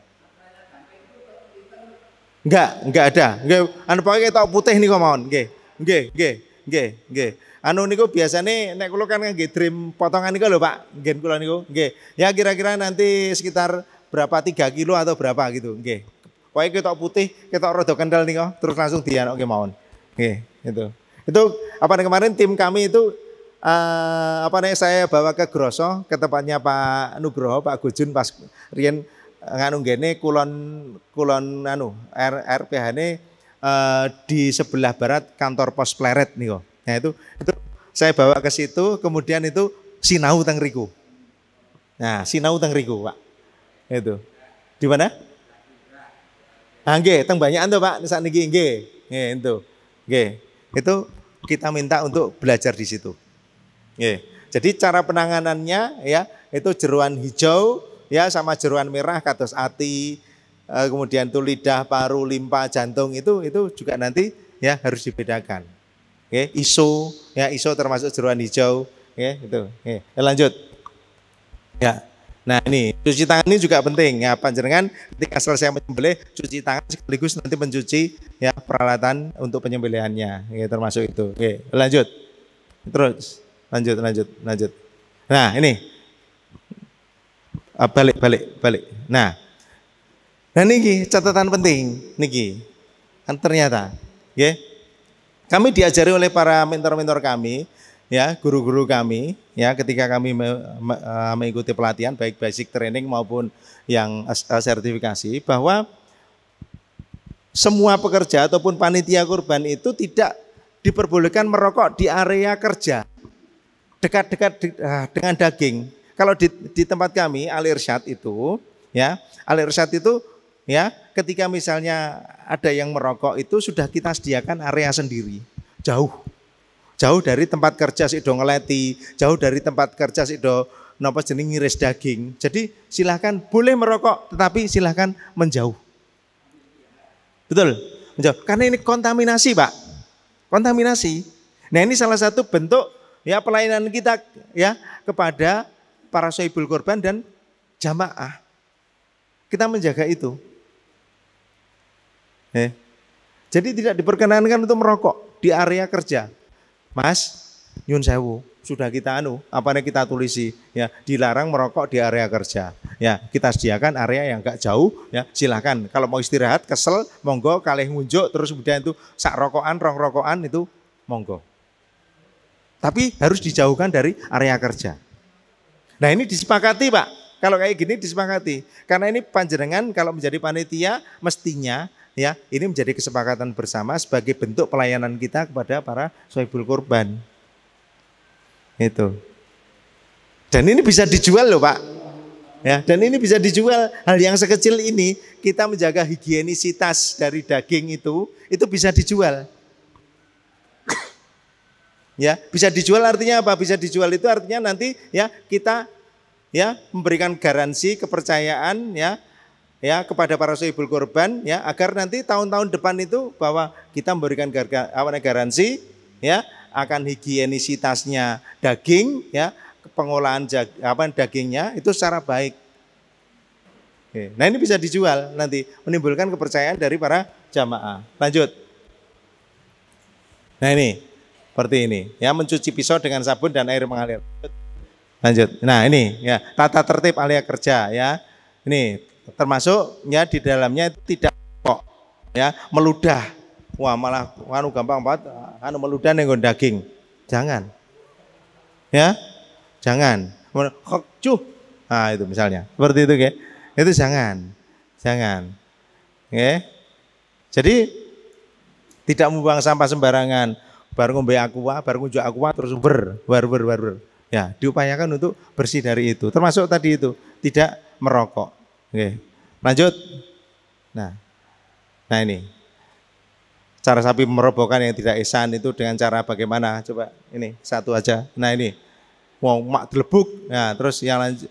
Enggak ada. Nggih, pokoke ketok putih niku mawon. Nggih. Niku biasane nek kula kan nggih trim potongan niku lho, Pak. Nggih kula niku. Nggih. Ya kira-kira nanti sekitar berapa 3 kilo atau berapa gitu. Nggih. Pokoknya ketok putih, ketok rada kendal nih kok, terus langsung dianoke mawon. Oke, itu. Itu kemarin tim kami itu saya bawa ke Grosso, ke tempatnya Pak Nugroho, Pak Gujun pas riyen nganu ngene kulon RPH-ne di sebelah barat kantor pos Pleret nih kok. Nah itu saya bawa ke situ, kemudian itu sinau teng riku. Nah, sinau teng riku, Pak. Itu. Di mana? Nggih, teng banyakan tuh Pak, sakniki nggih. Nggih, itu. Nggih. Itu kita minta untuk belajar di situ. Nggih. Jadi cara penanganannya ya, itu jeruan hijau ya sama jeruan merah kados ati, kemudian itu lidah, paru, limpa, jantung itu juga nanti ya harus dibedakan. Nggih, ISO termasuk jeruan hijau, nggih, itu. Nggih. Lanjut. Ya. Nah ini cuci tangan ini juga penting ya, panjenengan ketika selesai menyembelih cuci tangan sekaligus nanti mencuci ya peralatan untuk penyembelihannya ya, termasuk itu. Oke, lanjut. Terus lanjut. Nah ini balik. Nah niki catatan penting niki kan ternyata ya, kami diajari oleh para mentor-mentor kami ya, guru-guru kami ya, ketika kami mengikuti pelatihan baik basic training maupun yang sertifikasi, bahwa semua pekerja ataupun panitia kurban itu tidak diperbolehkan merokok di area kerja dekat-dekat dengan daging. Kalau di tempat kami Al Irsyad itu ya, Al Irsyad itu ya, ketika misalnya ada yang merokok itu sudah kita sediakan area sendiri, jauh dari tempat kerja sido ngeleti, jauh dari tempat kerja sido napa jeneng ngiris daging. Jadi silahkan boleh merokok, tetapi silahkan menjauh. Betul, menjauh. Karena ini kontaminasi, Pak. Kontaminasi. Nah, ini salah satu bentuk ya pelayanan kita ya kepada para sohibul korban dan jamaah. Kita menjaga itu. Jadi tidak diperkenankan untuk merokok di area kerja. Mas, nyun sewu, sudah kita kita tulisi ya, dilarang merokok di area kerja. Ya, kita sediakan area yang enggak jauh ya, silakan. Kalau mau istirahat kesel, monggo kalih ngunjuk terus kemudian itu sak rokokan, rong rokokan itu monggo. Tapi harus dijauhkan dari area kerja. Nah, ini disepakati, Pak. Kalau kayak gini disepakati. Karena ini panjenengan kalau menjadi panitia mestinya ya, ini menjadi kesepakatan bersama sebagai bentuk pelayanan kita kepada para sohibul korban. Itu. Dan ini bisa dijual loh, Pak. Ya, dan ini bisa dijual. Hal yang sekecil ini kita menjaga higienisitas dari daging itu bisa dijual. Ya, bisa dijual artinya apa? Bisa dijual itu artinya nanti ya kita ya memberikan garansi kepercayaan ya kepada para sohibul korban ya, agar nanti tahun-tahun depan itu bahwa kita memberikan garansi ya akan higienisitasnya daging ya, pengolahan dagingnya itu secara baik. Oke. Nah, ini bisa dijual nanti, menimbulkan kepercayaan dari para jamaah. Lanjut. Nah, ini seperti ini ya, mencuci pisau dengan sabun dan air mengalir. Lanjut. Nah, ini ya tata tertib area kerja ya. Ini termasuk ya di dalamnya tidak kok ya meludah. Wah, malah gampang banget meludah ning daging. Jangan. Ya. Jangan. Cuh. Nah, itu misalnya. Seperti itu ya. Itu jangan. Oke. Jadi tidak membuang sampah sembarangan. Baru ngombe aqua, baru ngunjuk aqua terus ber. Ya, diupayakan untuk bersih dari itu. Termasuk tadi itu, tidak merokok. Oke. Lanjut. Nah ini. Cara sapi merobohkan yang tidak ihsan itu dengan cara bagaimana? Coba ini satu aja. Nah, ini. Wow, mak delebuk. Nah, terus yang lanjut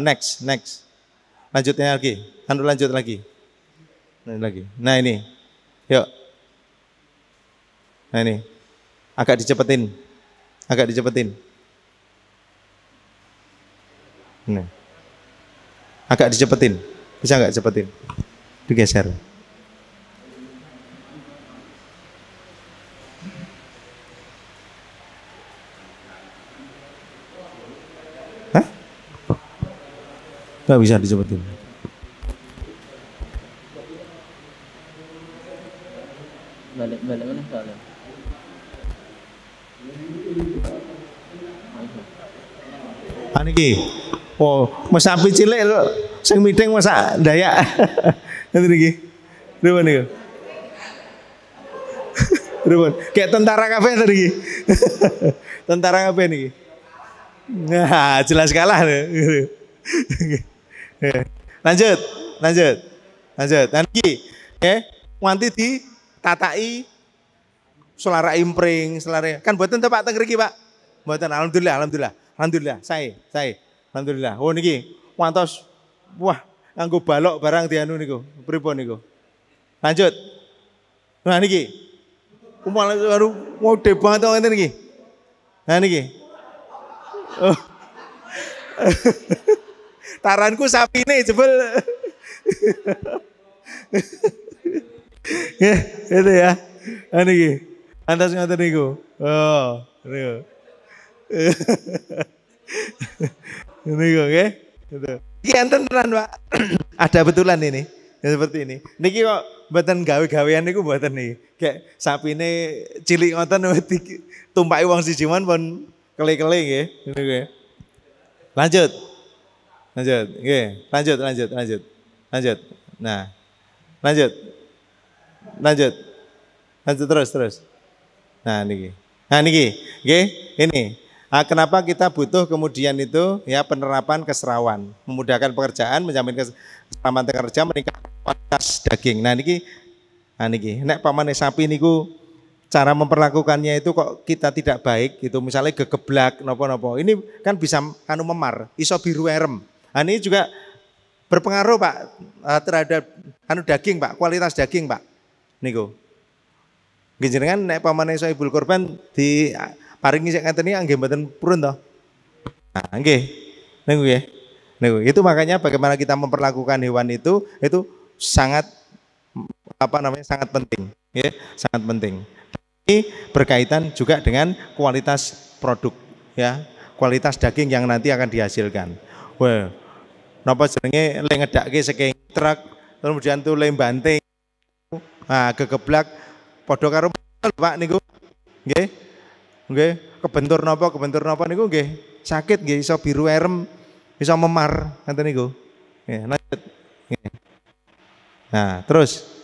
next. Lanjutnya lagi. Lanjut lagi. Nah, ini. Yuk. Nah, ini. Agak dicepetin. Nah. Agak dicepetin. Bisa enggak cepetin? Digeser. Hah? Enggak bisa dicepetin. Balik mana soalnya? Aniki. Oh, masa api cilik sing miting masa Dayak. Nanti niki. Pripun niku? Pripun? Kayak tentara kabeh tadi. Tentara kabeh niki. Nah, jelas kalah. Lanjut. Nanti nganti ditatai selara impring, selara. Kan mboten tepak teng mriki, Pak. Mboten, alhamdulillah. Saya. Alhamdulillah. Oh niki wantos. Wah, nganggo balok barang dianu niku. Pripun niku? Lanjut. Nah niki. Umpama mau debat to ngene niki. Nah niki. Oh. Taranku sapine jebul. Ya, itu ya. Nah niki. Antas ngoten niku. Oh, niku. Niku nggih. Gitu. Iki enten tenan, Pak. Ada betulan ini. Ya, seperti ini. Niki kok mboten gawe-gawean niku mboten niki. Kayak sapine cilik ngoten tumpaki wong siji mon pun kele-kele nggih. Niku nggih. Lanjut. Nggih. Lanjut. Nah. Lanjut terus. Nah niki. Nggih, ini. Kenapa kita butuh kemudian itu ya penerapan keserawan, memudahkan pekerjaan, menjamin keselamatan kerja, meningkatkan kualitas daging. Nah niki, nek pamane sapi niku cara memperlakukannya itu kok kita tidak baik gitu, misalnya gegeblak nopo-nopo. Ini kan bisa memar, iso biru erem. Nah, ini juga berpengaruh Pak terhadap daging Pak, kualitas daging Pak. Niku. Jenengan nek pamane Sohibul Korban di paringi sing ngeten iki nggih mboten purun to. Nah, nggih. Niku nggih. Niku. Itu makanya bagaimana kita memperlakukan hewan itu sangat sangat penting, ya, sangat penting. Ini berkaitan juga dengan kualitas produk, ya, kualitas daging yang nanti akan dihasilkan. Wah, napa jenenge le ngedake saking truk, kemudian tuh le banting, nah gegeblak, padha karo Pak niku, nggih, nggih, kebentur napa niku nggih, sakit nggih, iso biru erem, iso memar, ngoten niku. Nggih, lanjut. Nah, terus.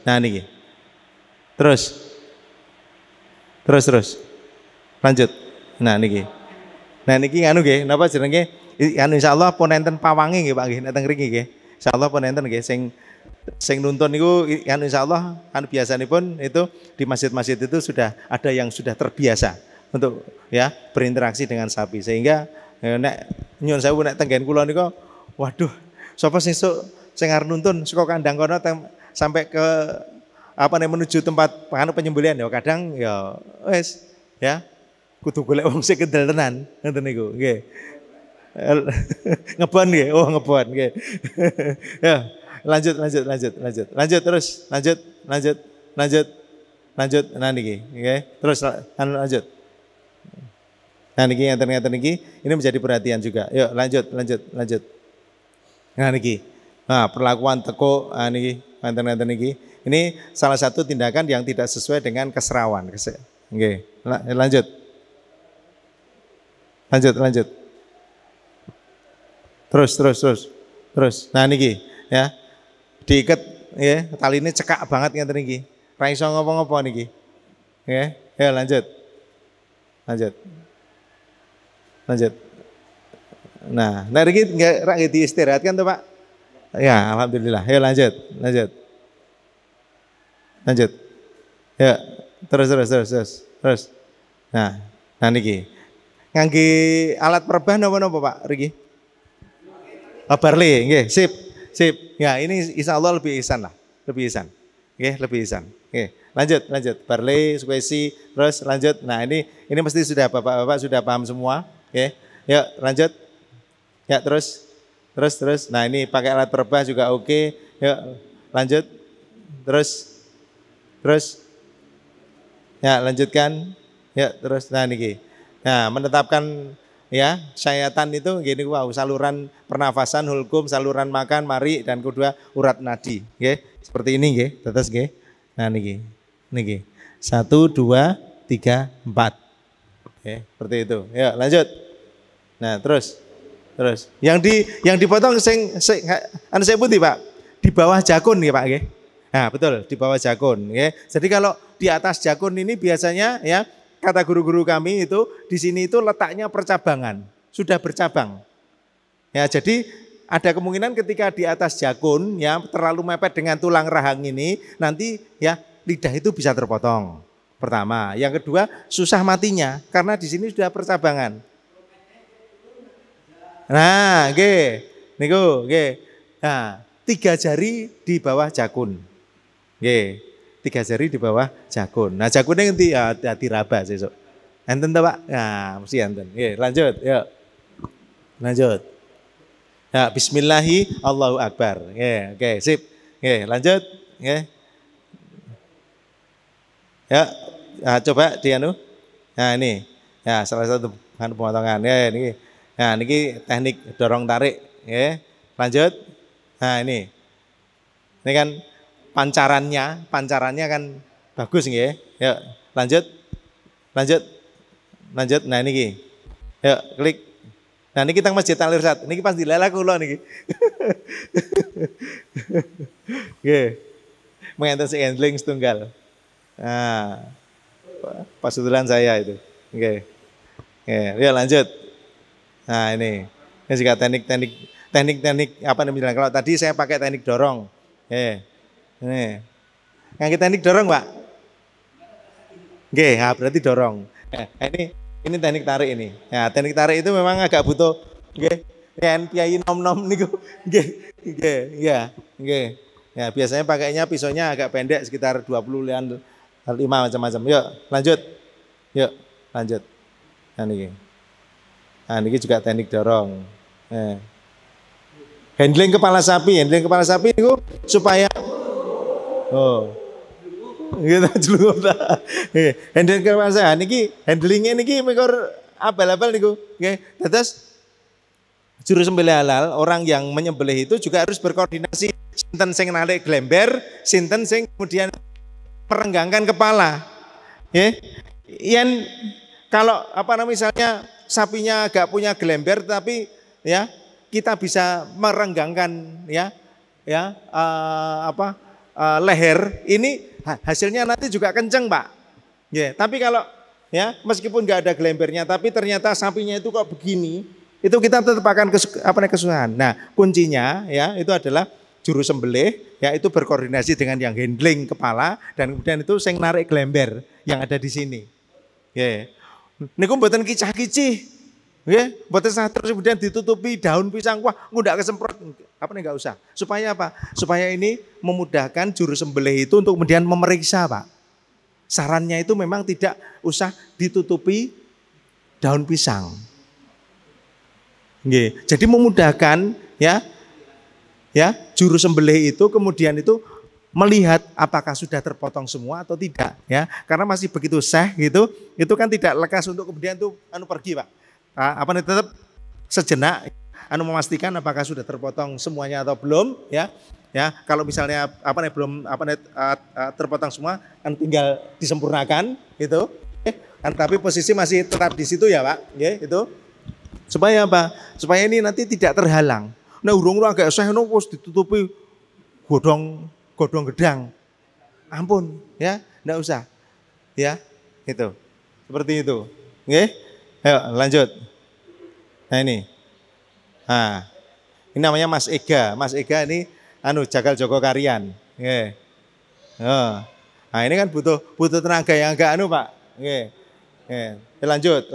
Nah niki. Terus. Lanjut. Nah niki. Nah niki anu nggih, napa jenenge? Anu insyaallah pun enten pawange nggih Pak nggih, nek teng mriki nggih. Insyaallah pun enten nggih sing nuntun niku anu insyaallah anu biasanipun itu di masjid-masjid itu sudah ada yang sudah terbiasa untuk ya berinteraksi dengan sapi sehingga nek nyun sewu nek tenggen kula niku waduh sapa sing arep nuntun saka kandang kono sampai ke menuju tempat penyembelihan ya kadang ya wis ya kudu golek wong sing kendel tenan ngoten niku nggih. Ngebon nggih, oh ngebon nggih. Ya, lanjut terus, lanjut. Nah niki nggih, terus lanjut. Nah niki ngeten niki ini menjadi perhatian juga. Yuk lanjut. Nah niki. Nah, perlakuan teko niki ngeten niki. Ini salah satu tindakan yang tidak sesuai dengan keserawan. Nggih. Lanjut. Terus. Nah niki ya. Diikat ya, tali ini cekak banget ngeten niki. Ra iso ngopo-ngopo niki. Nggih. Ya lanjut. Nah, niki ra diistirahatkan tuh Pak. Ya, alhamdulillah. Ya lanjut. Ya, terus. Nah niki. Ngangge alat perebah napa Pak Riki? Barley, nggih, sip. Ya, ini insyaallah lebih ihsan lah. Lebih ihsan. Nggih, lanjut. Barley, squeeze, terus lanjut. Nah, ini mesti sudah Bapak-bapak sudah paham semua, nggih. Yuk, lanjut. Ya, terus. Nah, ini pakai alat perebah juga oke. Yuk, lanjut. Terus. Ya, lanjutkan. Ya, terus. Nah, niki. Nah, menetapkan ya syaitan itu gini wow, saluran pernafasan, hulkum, saluran makan, mari dan kedua urat nadi. Nggih, seperti ini nggih, tetes nggih. Nah niki. 1 2 3 4. Oke, seperti itu. Ya, lanjut. Nah, terus. Yang dipotong anu saya putih, Pak. Di bawah jakun nggih, Pak nggih. Nah, betul, di bawah jakun, nggih. Jadi kalau di atas jakun ini biasanya ya kata guru-guru kami itu di sini itu letaknya percabangan, sudah bercabang. Ya, jadi ada kemungkinan ketika di atas jakun ya terlalu mepet dengan tulang rahang ini nanti ya lidah itu bisa terpotong. Pertama, yang kedua susah matinya karena di sini sudah percabangan. Nah, niku, Nah, 3 jari di bawah jakun. Nggih. 3 jari di bawah jakun. Nah, jakunnya nanti ya diraba sesuk. Enten ta, Pak? Nah, mesti enten. Nggih, lanjut. Yuk. Lanjut. Ya, bismillahi Allahu akbar. Nggih, oke, sip. Nggih, lanjut. Nggih. Ya, nah, coba dianu. Nah, ini. Ya, salah satu pemotongan. Ya, niki. Nah, niki teknik dorong tarik, nggih. Lanjut. Nah, ini. Ini kan pancarannya kan bagus nggih. Yuk, lanjut. Nah niki. Yuk, klik. Nah niki teng Masjid Al Irsyad. Niki pas dilela kula niki. Nggih. Mengenten sing handling setunggal. Nah, pasudulan saya itu. Nggih. Ya lanjut. Nah ini juga teknik teknik-teknik apa namanya? Kalau tadi saya pakai teknik dorong. Ini. Yang teknik dorong, Pak. Oke, nah berarti dorong. Ini teknik tarik ini. Ya, teknik tarik itu memang agak butuh yen piyayi nom-nom niku. Ya. Ya, biasanya pakainya pisaunya agak pendek sekitar 25 macam-macam. Yuk, lanjut. Nah, ini juga teknik dorong. Handling kepala sapi itu supaya kita jelungup ta. Handling kepala sapi niki handlingnya niki mikor abal-abal niku. Nggih. Terus juru sembelih halal, orang yang menyembelih itu juga harus berkoordinasi sinten sing narik glember, sinten sing kemudian merenggangkan kepala. Yen kalau misalnya sapinya agak punya glember tapi ya kita bisa merenggangkan leher ini hasilnya nanti juga kenceng, Pak. Tapi kalau meskipun nggak ada glembernya tapi ternyata sapinya itu kok begini, itu kita tetap akan kesusahan. Nah, kuncinya itu adalah juru sembelih itu berkoordinasi dengan yang handling kepala dan kemudian itu sing narik glember yang ada di sini. Niku mboten kicah-kicih. Mboten terus kemudian ditutupi daun pisang, wah ngundak kesemprot, enggak usah. Supaya apa? Supaya ini memudahkan juru sembelih itu untuk kemudian memeriksa, Pak. Sarannya itu memang tidak usah ditutupi daun pisang. Jadi memudahkan juru sembelih itu kemudian itu melihat apakah sudah terpotong semua atau tidak karena masih begitu gitu, itu kan tidak lekas untuk kemudian tuh pergi, Pak. Tetap sejenak memastikan apakah sudah terpotong semuanya atau belum kalau misalnya belum terpotong semua kan tinggal disempurnakan gitu tapi posisi masih tetap di situ ya, Pak. Itu supaya apa? Supaya ini nanti tidak terhalang. Nah, urung-urung agak wis ditutupi godong gedang. Ampun, enggak usah. Itu. Seperti itu. Nggih? Ayo lanjut. Nah ini. Ini namanya Mas Ega. Mas Ega ini jagal Joko Karian. Nggih. Nah, ini kan butuh tenaga yang agak Pak. Nggih. Lanjut.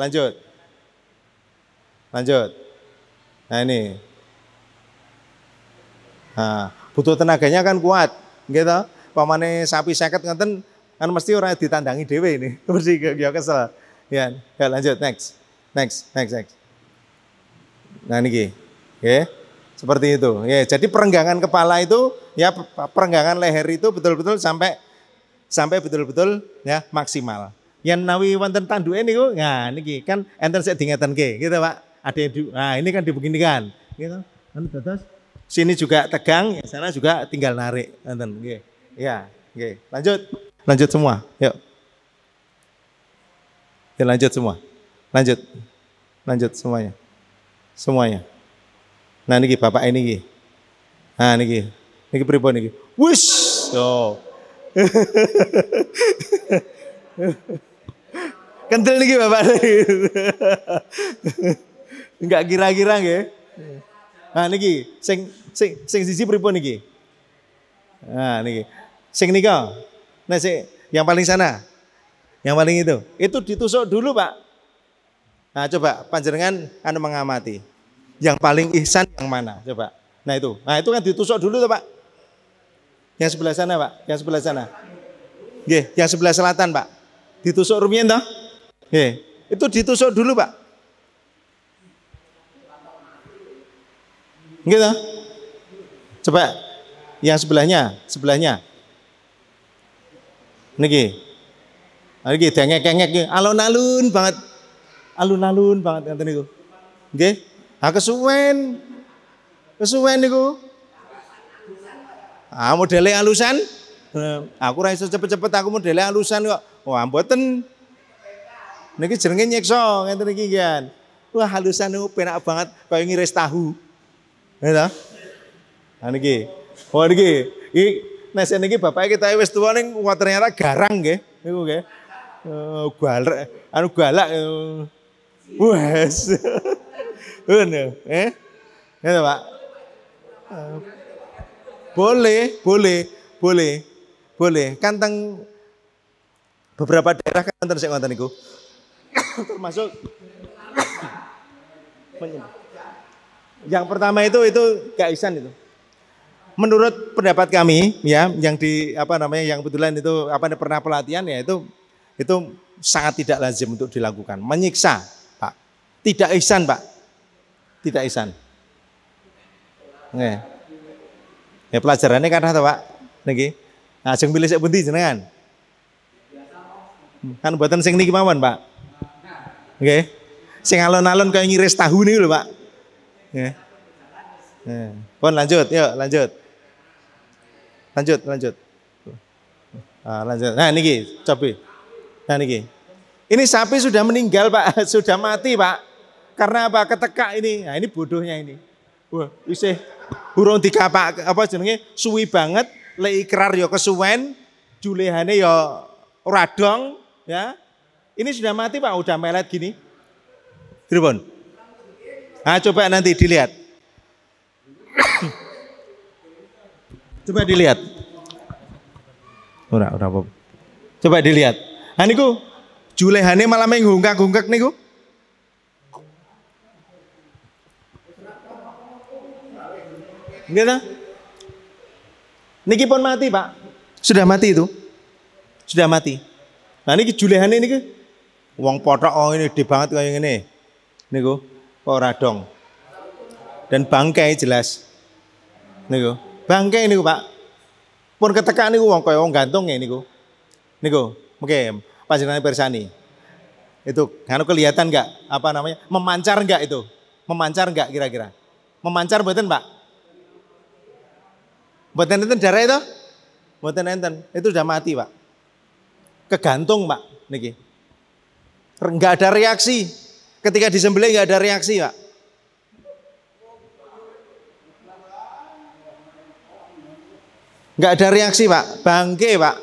Nah ini. Butuh tenaganya kan kuat, gitu. Pamane sapi 50 ngeten kan mesti orang ditandangi dhewe ini. Mesti ya kesel. Ya, lanjut next. Nah niki. Seperti itu. Jadi perenggangan kepala itu perenggangan leher itu betul-betul sampai betul-betul maksimal. Yang nawi wonten tanduke niku, nah niki kan enten sik dingetenke, gitu, Pak. Nah, ini kan dibeginikan, gitu. Terus sini juga tegang, sana juga tinggal narik, enten nggih. Nggih. Lanjut semua. Yuk. Lanjut semua. Lanjut semuanya. Nah niki Bapak ini niki. Nah niki pripun niki? Wush. Kental niki Bapak. Enggak kira-kira nggih. Nah niki sing siji pripun niki? Nah niki. Sing nika. Nah yang paling sana. Yang paling itu ditusuk dulu, Pak. Nah coba panjenengan mengamati. Yang paling ihsan yang mana? Coba. Nah itu kan ditusuk dulu tuh, Pak. Yang sebelah sana, Pak. Yang sebelah sana. Nggih, yang sebelah selatan, Pak. Ditusuk rumiyin toh? Nggih. Itu ditusuk dulu, Pak. Gitu. Coba yang sebelahnya. Niki. Niki dengek-dengek alun-alun banget. Alun-alun banget ngoten niku. Nggih. Kesuwen niku. Modele alusan. Aku ora iso cepet-cepet aku modele alusan kok. Wah, mboten. Niki jenenge nyekso ngeten iki kan. Wah, halusan niku penak banget kaya ngiris tahu. Gitu. Nah niki. Oh niki. Iki niki bapake kita wis tuwa ning ternyata garang nggih. Niku nggih. Galak. Wes. Ngono, Gitu, Pak. Boleh, boleh, boleh, boleh. Kan teng beberapa daerah kan wonten sing ngoten niku. Termasuk yang pertama itu gaisan itu. Menurut pendapat kami ya, yang di apa namanya, yang kebetulan itu pernah pelatihan ya, itu sangat tidak lazim untuk dilakukan. Menyiksa, Pak. Tidak ihsan, Pak. Tidak ihsan. Nggih. Ya pelajarannya kan apa, Pak? Niki. Nah, sing pilih sik pundi jenengan? Kan buatan sing niki mawon, Pak. Nggih. Sing alon-alon kaya ngiris tahu niku lho, Pak. Nggih. Pun lanjut, yuk lanjut. Lanjut. Lanjut. Nah niki, coba. Nah niki. Ini sapi sudah meninggal, Pak. Sudah mati, Pak. Karena apa? Ketekak ini. Nah ini bodohnya ini. Wah, isih burung dikapak apa jenenge suwi banget, lek ikrar ya kesuwen, julehane ya ora dong, ya. Ini sudah mati, Pak, udah melet gini. Pripun? Nah, coba nanti dilihat. Coba dilihat. Ora apa. Coba dilihat. Nah niku julehane malah menghungkak-hungkak niku. Gitu. Niki pun mati, Pak. Sudah mati itu. Sudah mati. Nah niki julehane niki wong pothok ini gede banget kayak ngene. Niku ora dong. Dan bangkai jelas. Niku. Bangkai niku, Pak. Pun ketekan niku wong kaya wong gantung ya niku. Niku. Oke, panjenengan persani. Itu anu kelihatan enggak apa namanya? Memancar enggak itu? Memancar enggak kira-kira? Memancar mboten, Pak? Mboten enten darah itu? Mboten enten. Itu sudah mati, Pak. Kegantung, Pak, niki. Enggak ada reaksi. Ketika disembelih enggak ada reaksi, Pak. Enggak ada reaksi, Pak. Bangke, Pak.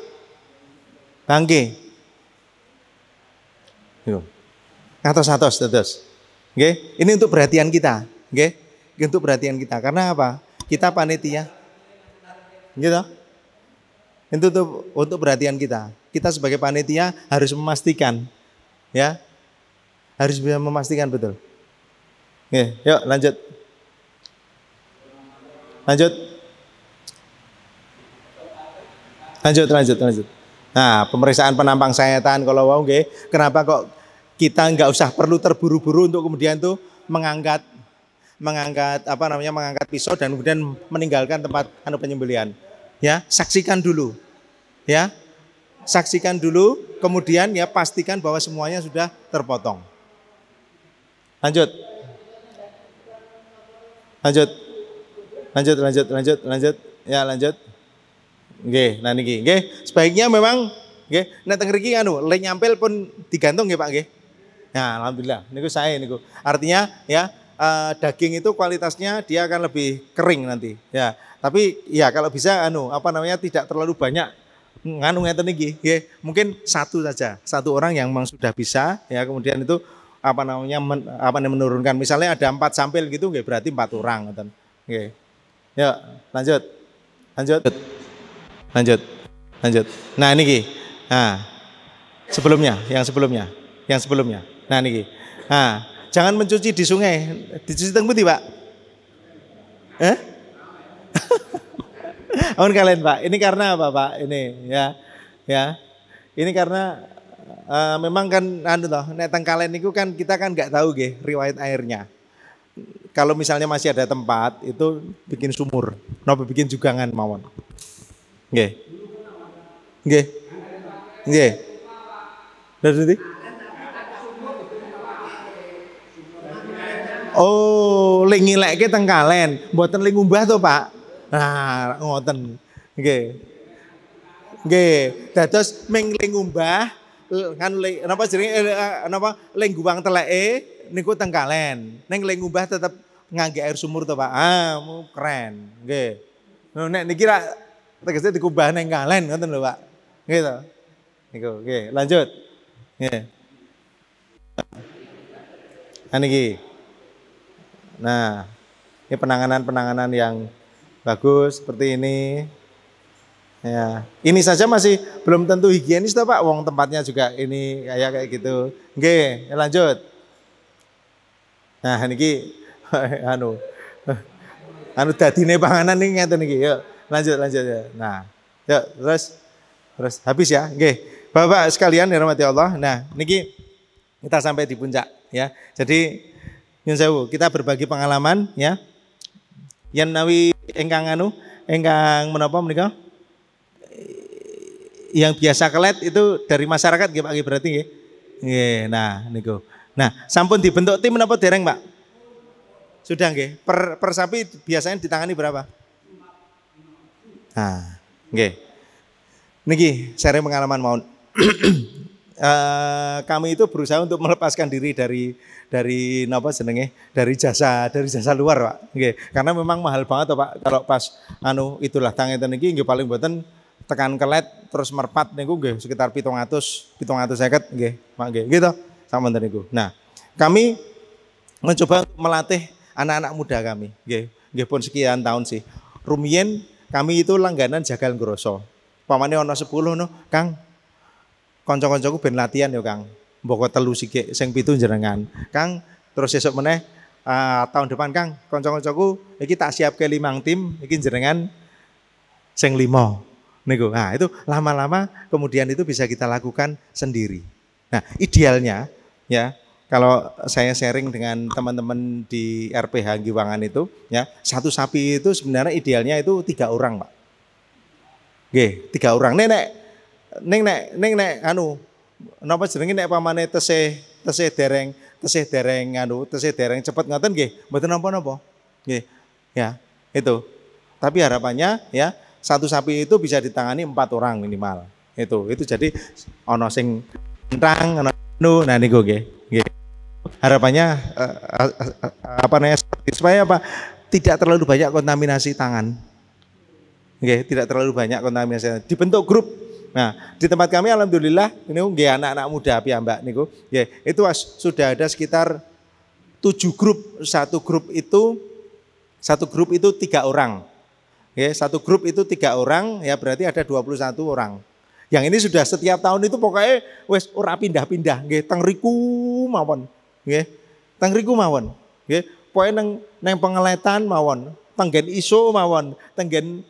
Bangke. Atos. Oke, ini untuk perhatian kita, oke? Untuk perhatian kita. Karena apa? Kita panitia. Gitu. Itu untuk perhatian kita. Kita sebagai panitia harus memastikan, ya, harus bisa memastikan betul. Oke, yuk lanjut. Nah, pemeriksaan penampang sayatan kalau wow, okay. Kenapa kok kita nggak usah perlu terburu-buru untuk kemudian tuh mengangkat pisau dan kemudian meninggalkan tempat penyembelihan. Ya, saksikan dulu. Ya. Saksikan dulu, kemudian ya pastikan bahwa semuanya sudah terpotong. Lanjut. Ya, lanjut. Nggih, nah niki nggih, sebaiknya memang nggih nek teng mriki le nyampil pun digantung nggih Pak nggih. Nah, alhamdulillah niku saya niku. Artinya ya daging itu kualitasnya dia akan lebih kering nanti. Ya, tapi ya kalau bisa tidak terlalu banyak ngeten niki nggih. Mungkin satu saja, satu orang yang memang sudah bisa ya, kemudian itu menurunkan. Misalnya ada 4 sampil gitu nggih, berarti 4 orang ngoten. Nggih. Ya, lanjut. Nah niki. Nah, yang sebelumnya. Nah niki. Nah, jangan mencuci di sungai. Dicuci teng pundi, Pak? Ampun kalian, Pak. Ini karena apa, Pak? Ini ya. Ini karena memang kan nek teng kalen niku kan kita kan nggak tahu nggih riwayat airnya. Kalau misalnya masih ada tempat itu bikin sumur, napa bikin jugangan mawon. Nggih. Dari oh, ling ngileke teng kalen, mboten ling ngumbah to, Pak. Nah, ngoten. Nggih. Dados ming ling ngumbah kan ling guwang teleke niku teng kalen. Ning ling ngumbah tetep ngangge air sumur to, Pak. Keren. Nggih. Nek niki ra tegese dikubah ning kalen ngoten lho, Pak. Gitu. Niku, nggih, lanjut. Nggih. Niki. Nah, ini penanganan yang bagus seperti ini. Ya, ini saja masih belum tentu higienis toh Pak, wong tempatnya juga ini kayak gitu. Oke, lanjut. Nah, niki anu dadine panganan nih ngeten niki. Yuk, lanjut ya. Nah, yuk terus habis ya. Oke. Bapak sekalian dirahmati Allah. Nah, niki kita sampai di puncak ya. Jadi nyun sewu, kita berbagi pengalaman ya. Yen nawi engkang menapa menika? Yang biasa kelet itu dari masyarakat nggih Pak berarti nggih. Nggih, nah niku. Nah, sampun dibentuk tim menapa dereng, Pak? Sudah nggih. Per sapi biasanya ditangani berapa? Nah, nggih. Niki sharing pengalaman mawon. Kami itu berusaha untuk melepaskan diri dari napa jenenge? Dari jasa luar, Pak. Nggih. Karena memang mahal banget Pak kalau pas itulah tangeten niki nggih paling mboten tekan kelet terus merpat niku nggih sekitar 750 nggih, Mak nggih. Gitu sampun niku. Nah, kami mencoba untuk melatih anak-anak muda kami, nggih. Nggih pun sekian tahun sih. Rumiyin kami itu langganan jagal ngroso. Pamane ana 10 Kang. Kanca-kancaku ben latihan ya, Kang. Mboko 3 sikik, sing 7 jenengan. Kang, terus esuk meneh tahun depan Kang, kanca-kancaku iki tak siapke 5 tim, iki jenengan sing 5. Niku. Nah, itu lama-lama kemudian itu bisa kita lakukan sendiri. Nah, idealnya ya, kalau saya sharing dengan teman-teman di RPH Giwangan itu ya, satu sapi itu sebenarnya idealnya itu 3 orang, Pak. Nggih, 3 orang. Nek napa jenenge nek pamane tesih dereng cepet ngoten nggih, mboten napa-napa. Nggih. Ya, itu. Tapi harapannya ya satu sapi itu bisa ditangani 4 orang minimal. Itu jadi ono sing entang, ono nah niku nggih. Harapannya supaya apa? Tidak terlalu banyak kontaminasi tangan. Nggih, tidak terlalu banyak kontaminasi. Dibentuk grup. Nah, di tempat kami alhamdulillah ini nggih anak-anak muda piyambak niku. Nggih, itu sudah ada sekitar 7 grup. Satu grup itu 3 orang. Ya, satu grup itu 3 orang, ya berarti ada 21 orang. Yang ini sudah setiap tahun itu pokoknya wes ora pindah-pindah, nggih, teng riku mawon. Nggih. Teng riku mawon. Nggih, pokoke nang pengeletan mawon, tenggen iso mawon, tenggen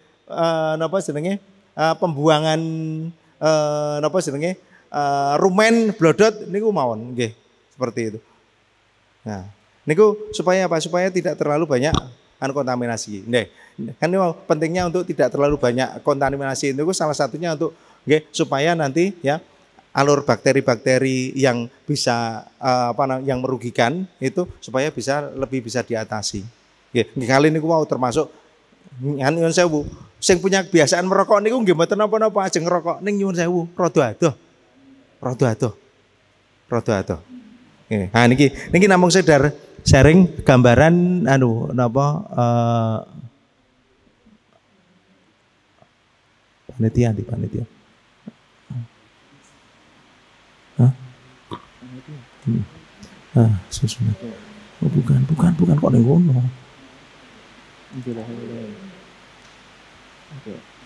napa jenenge? Pembuangan napa jenenge? Rumen blodot niku mawon, nggih. Seperti itu. Nah, niku supaya apa? Supaya tidak terlalu banyak kontaminasi. Nggih. Kan ini pentingnya untuk tidak terlalu banyak kontaminasi itu salah satunya untuk supaya nanti ya alur bakteri-bakteri yang bisa yang merugikan itu supaya lebih bisa diatasi. Nggih, kali niku mau termasuk nyuwun sewu. Sing punya kebiasaan merokok niku nggih mboten napa-napa ajeng ngerokok ning nyuwun sewu, rada adoh. Nah niki namung sekedar sharing gambaran panitia. Hah? Susun. Oh, bukan kok ning ngono.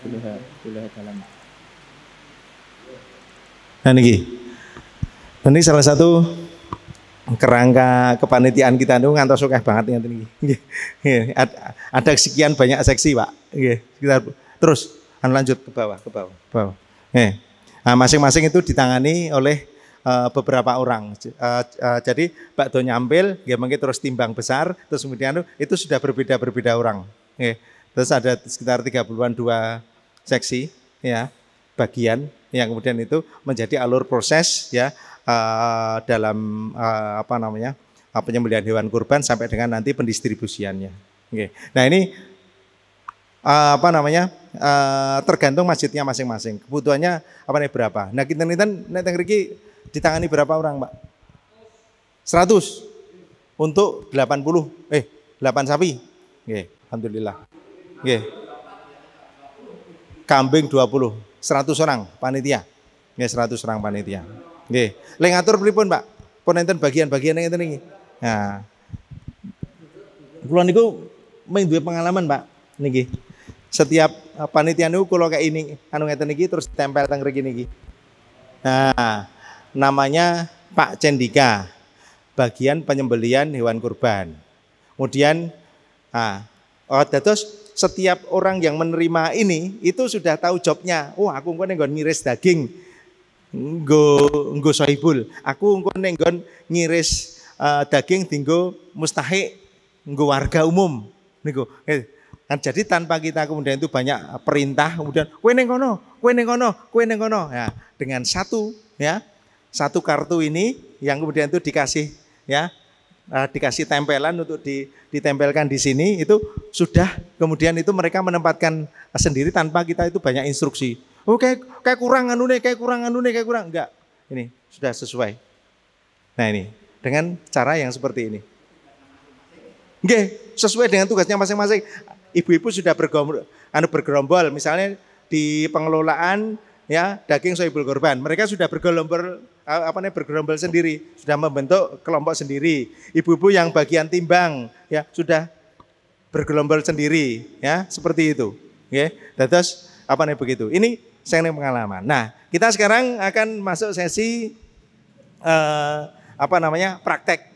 Boleh dalam. Nah niki. Ini salah satu kerangka kepanitiaan kita niku ngantos akeh banget ngeten iki. Ada sekian banyak seksi, Pak. Nggih, kita terus lanjut ke bawah. Nah, masing-masing itu ditangani oleh beberapa orang. Jadi bakdo nyampil, nggih mengki terus timbang besar, terus kemudian itu sudah berbeda orang. Nggih. Terus ada sekitar 32 seksi ya, bagian yang kemudian itu menjadi alur proses ya dalam penyembelihan hewan kurban sampai dengan nanti pendistribusiannya. Nggih. Nah, ini tergantung masjidnya masing-masing. Kebutuhannya berapa? Nah, kita teng mriki ditangani berapa orang, Pak? 100 untuk 8 sapi. Nggih, alhamdulillah. Nggih. Kambing 20, 100 orang panitia. Nggih, 100 orang panitia. Nggih. Lek ngatur pripun, Pak? Pun enten bagian-bagian ngeten niki. Nah. Kula niku mung duwe pengalaman, Pak. Niki. Setiap panitia niku kula kayak ini anu ngeten iki terus tempel teng mriki niki. Nah, namanya Pak Cendika, bagian penyembelian hewan kurban. Kemudian terus setiap orang yang menerima ini itu sudah tahu jobnya. Oh, aku engko nggon ngiris daging. Nggo sohibul. Aku engko nggon ngiris daging dinggo mustahik nggo warga umum niku. Kan jadi tanpa kita kemudian itu banyak perintah kemudian kowe ning kono, kowe ning kono, kowe ning kono. Ya, dengan satu kartu ini yang kemudian itu dikasih dikasih tempelan untuk ditempelkan di sini itu sudah kemudian itu mereka menempatkan sendiri tanpa kita itu banyak instruksi. Oh kayak kurang anu nih, kayak kurang enggak. Ini sudah sesuai. Nah ini dengan cara yang seperti ini. Nggih, sesuai dengan tugasnya masing-masing. Ibu-ibu sudah bergerombol misalnya di pengelolaan daging sohibul kurban. Mereka sudah bergerombol sendiri, sudah membentuk kelompok sendiri. Ibu-ibu yang bagian timbang sudah bergerombol sendiri seperti itu. Nggih. Terus begitu. Ini saya pengalaman. Nah, kita sekarang akan masuk sesi praktek,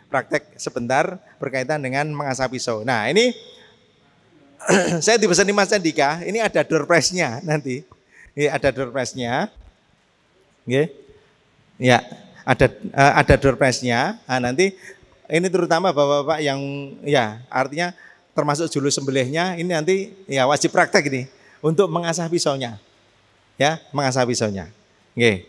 praktek sebentar berkaitan dengan mengasah pisau. Nah, ini saya dipesan di Mas Cendika, ini ada door prize-nya nanti. Ini ada door prize-nya. Ya, ada door prize-nya. Nah, nanti ini terutama bapak-bapak yang artinya termasuk juru sembelihnya ini nanti wajib praktek ini untuk mengasah pisaunya. Ya, mengasah pisaunya. Nggih.